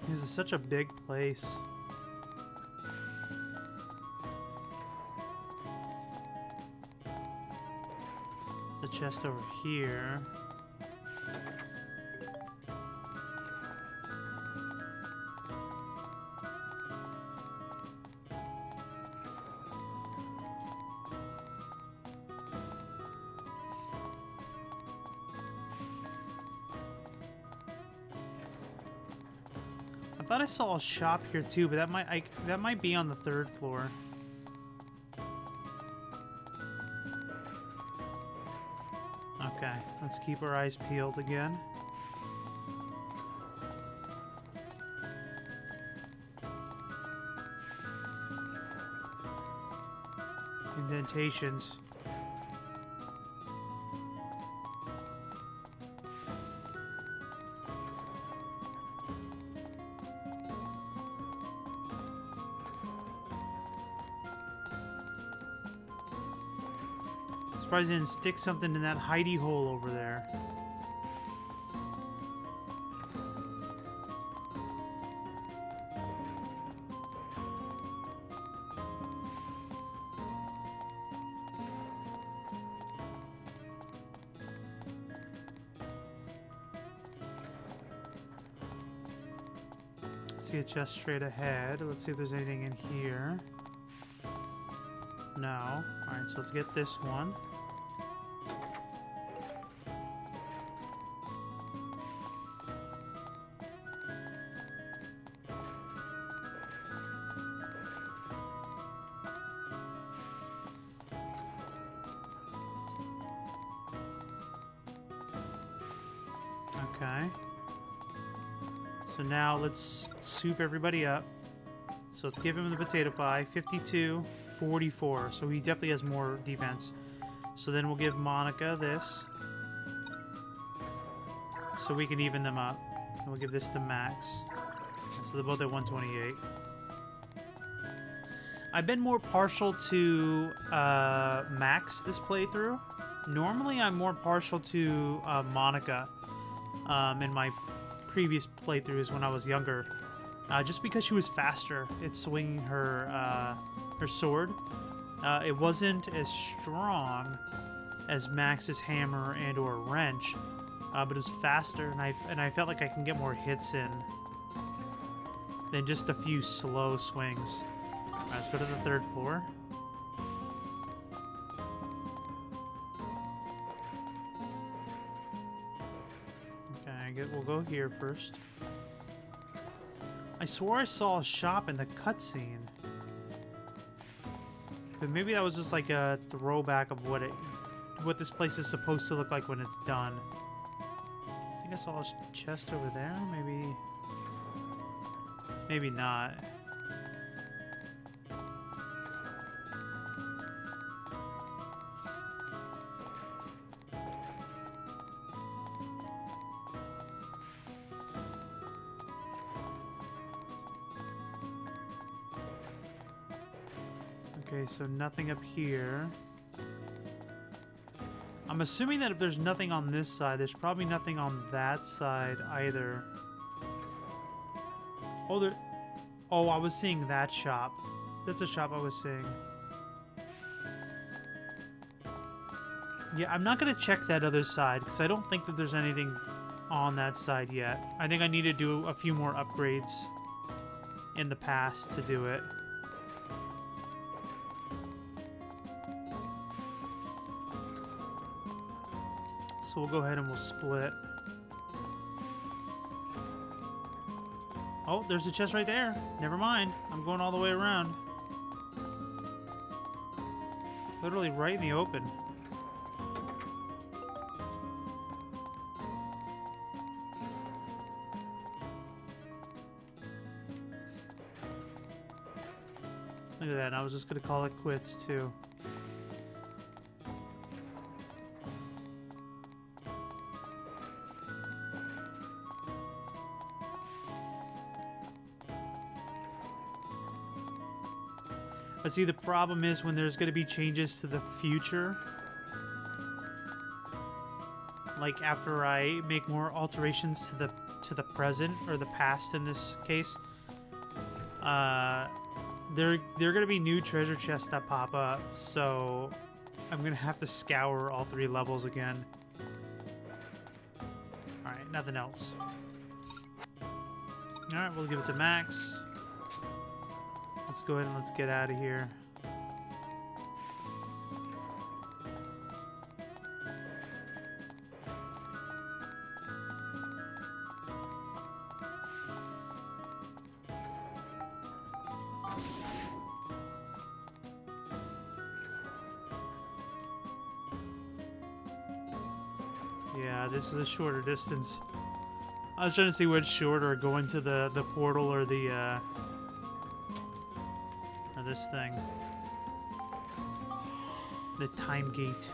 This is such a big place. The chest over here. I thought I saw a shop here too, but that might be on the third floor. Okay, let's keep our eyes peeled again. Indentations. Surprised they didn't stick something in that hidey hole over there. See a chest straight ahead. Let's see if there's anything in here. No. Alright, so let's get this one. Okay. So now let's soup everybody up. So let's give him the potato pie. 52, 44. So he definitely has more defense. So then we'll give Monica this. So we can even them up. And we'll give this to Max. So they're both at 128. I've been more partial to Max this playthrough. Normally I'm more partial to Monica in my previous playthroughs when I was younger. Just because she was faster at swinging her sword. It wasn't as strong as Max's hammer and or wrench, but it was faster, and I felt like I can get more hits in than just a few slow swings. All right, let's go to the 3rd floor. Okay, we'll go here first. I swore I saw a shop in the cutscene. But maybe that was just like a throwback of what this place is supposed to look like when it's done. I think I saw a chest over there, maybe not. Okay, so nothing up here. I'm assuming that if there's nothing on this side, there's probably nothing on that side either. Oh, I was seeing that shop. That's a shop I was seeing. Yeah, I'm not going to check that other side because I don't think that there's anything on that side yet. I think I need to do a few more upgrades in the past to do it. So we'll go ahead and we'll split. Oh, there's a chest right there. Never mind. I'm going all the way around. Literally right in the open. Look at that. I was just going to call it quits, too. But see, the problem is when there's going to be changes to the future. Like after I make more alterations to the present, or the past in this case. There are going to be new treasure chests that pop up. So I'm going to have to scour all 3 levels again. Alright, nothing else. Alright, we'll give it to Max. Let's go ahead and let's get out of here. Yeah, this is a shorter distance. I was trying to see which shorter, going to the portal or the this thing. The time gate.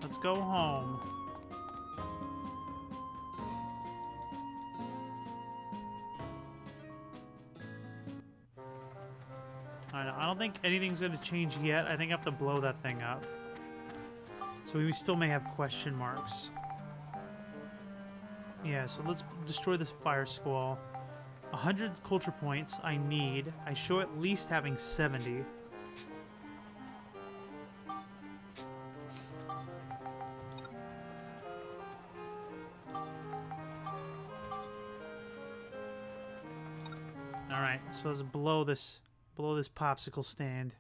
Let's go home. I don't think anything's going to change yet. I think I have to blow that thing up. So we still may have question marks. Yeah, so let's destroy this fire squall. 100 culture points I need. I show at least having 70. Alright, so let's blow this popsicle stand.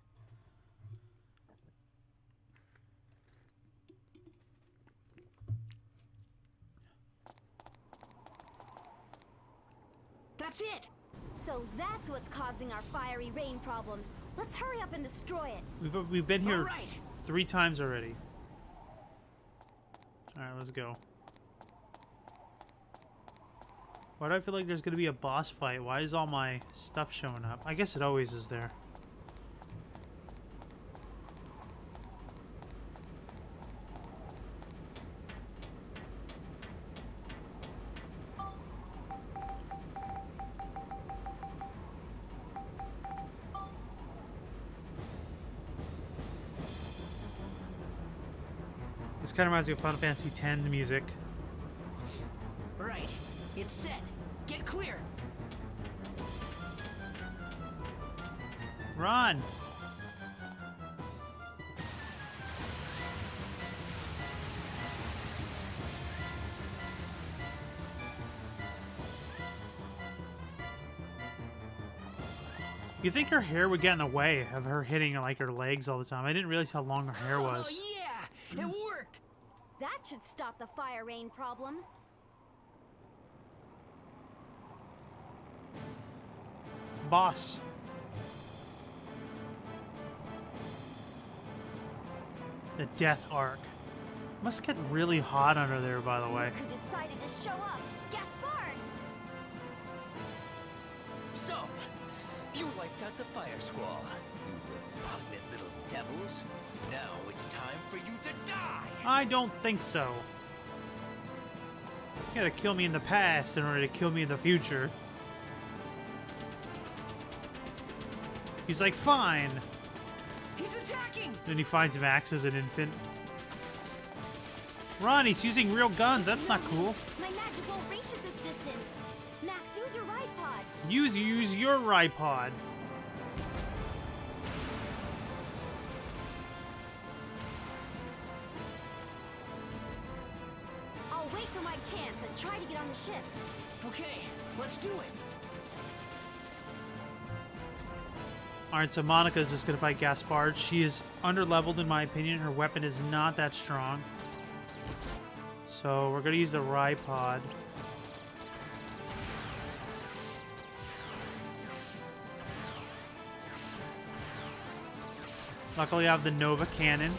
That's it! So that's what's causing our fiery rain problem. Let's hurry up and destroy it. We've been here All right. 3 times already. Alright, let's go. Why do I feel like there's gonna be a boss fight? Why is all my stuff showing up? I guess it always is there. This kind of reminds me of Final Fantasy X music. Right. It's set. Get clear. Run! You'd think her hair would get in the way of her hitting like her legs all the time. I didn't realize how long her hair was. Oh yeah, it worked. That should stop the fire rain problem. Boss. The Death Arc. Must get really hot under there, by the way. Look who decided to show up. Gaspard! So, you wiped out the fire squall. You repugnant little devils. Now it's time for you to die. I don't think so. You gotta kill me in the past in order to kill me in the future. He's like, fine. He's attacking. Then he finds Max as an infant. Run, he's using real guns. That's not cool. My magic won't reach at this distance. Max, use your ride pod. Use your ripod. I'll wait for my chance and try to get on the ship. Okay, let's do it. Alright, so Monica's just gonna fight Gaspard. She is underleveled in my opinion. Her weapon is not that strong. So we're gonna use the ripod. Luckily I have the Nova Cannon.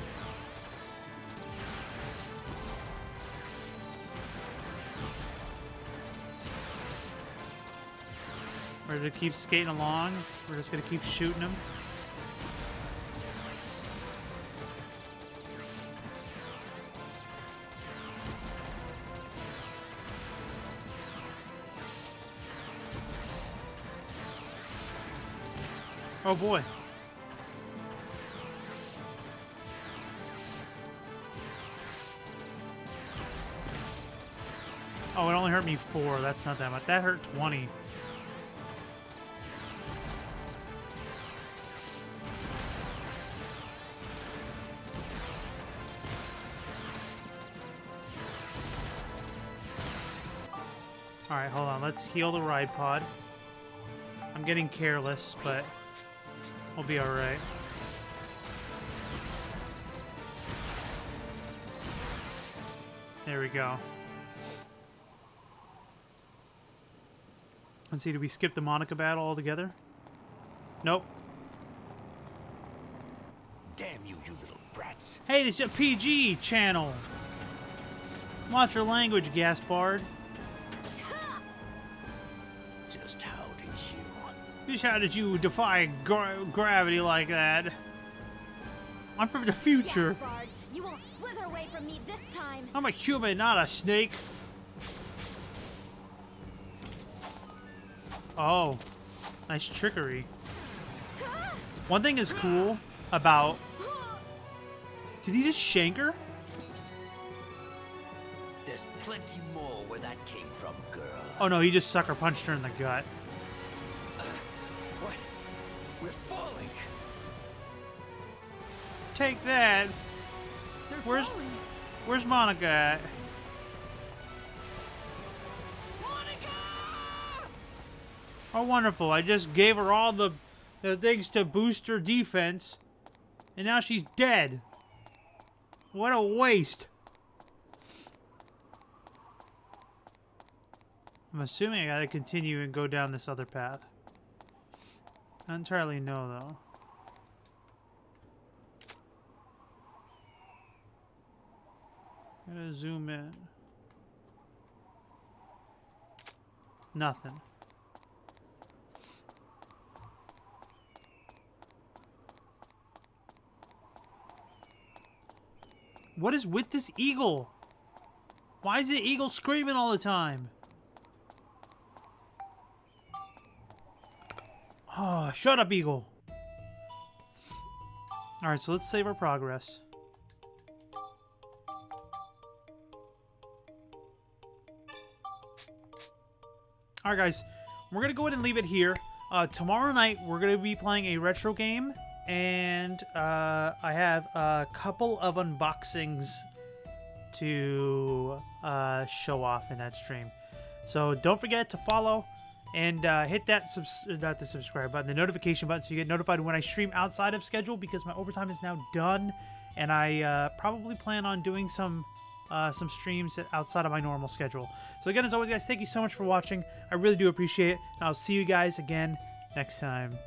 We're gonna keep skating along. We're just gonna keep shooting them. Oh boy. Oh, it only hurt me 4. That's not that much. That hurt 20. Alright, hold on. Let's heal the ride pod. I'm getting careless, but we'll be alright. There we go. Let's see, did we skip the Monica battle altogether? Nope. Damn you, you little brats. Hey, this is a PG channel. Watch your language, Gaspard. Just how did you? Just how did you defy gravity like that? I'm from the future. Gaspard, you won't slither away from me this time. I'm a human, not a snake. Oh, nice trickery. One thing is cool about... Did he just shank her? There's plenty more where that came from, girl. Oh no, he just sucker punched her in the gut. What? We're falling. Take that. They're falling. Where's Monica at? Oh, wonderful. I just gave her all the things to boost her defense, and now she's dead. What a waste. I'm assuming I gotta continue and go down this other path. Not entirely know, though. Gotta zoom in. Nothing. What is with this eagle? Why is the eagle screaming all the time? Oh, shut up, eagle. Alright, so let's save our progress. Alright, guys. We're going to go ahead and leave it here. Tomorrow night, we're going to be playing a retro game. And I have a couple of unboxings to show off in that stream. So don't forget to follow and hit that not the subscribe button, the notification button, so you get notified when I stream outside of schedule, because my overtime is now done, and I probably plan on doing some streams outside of my normal schedule. So again, as always, guys, thank you so much for watching. I really do appreciate it, and I'll see you guys again next time.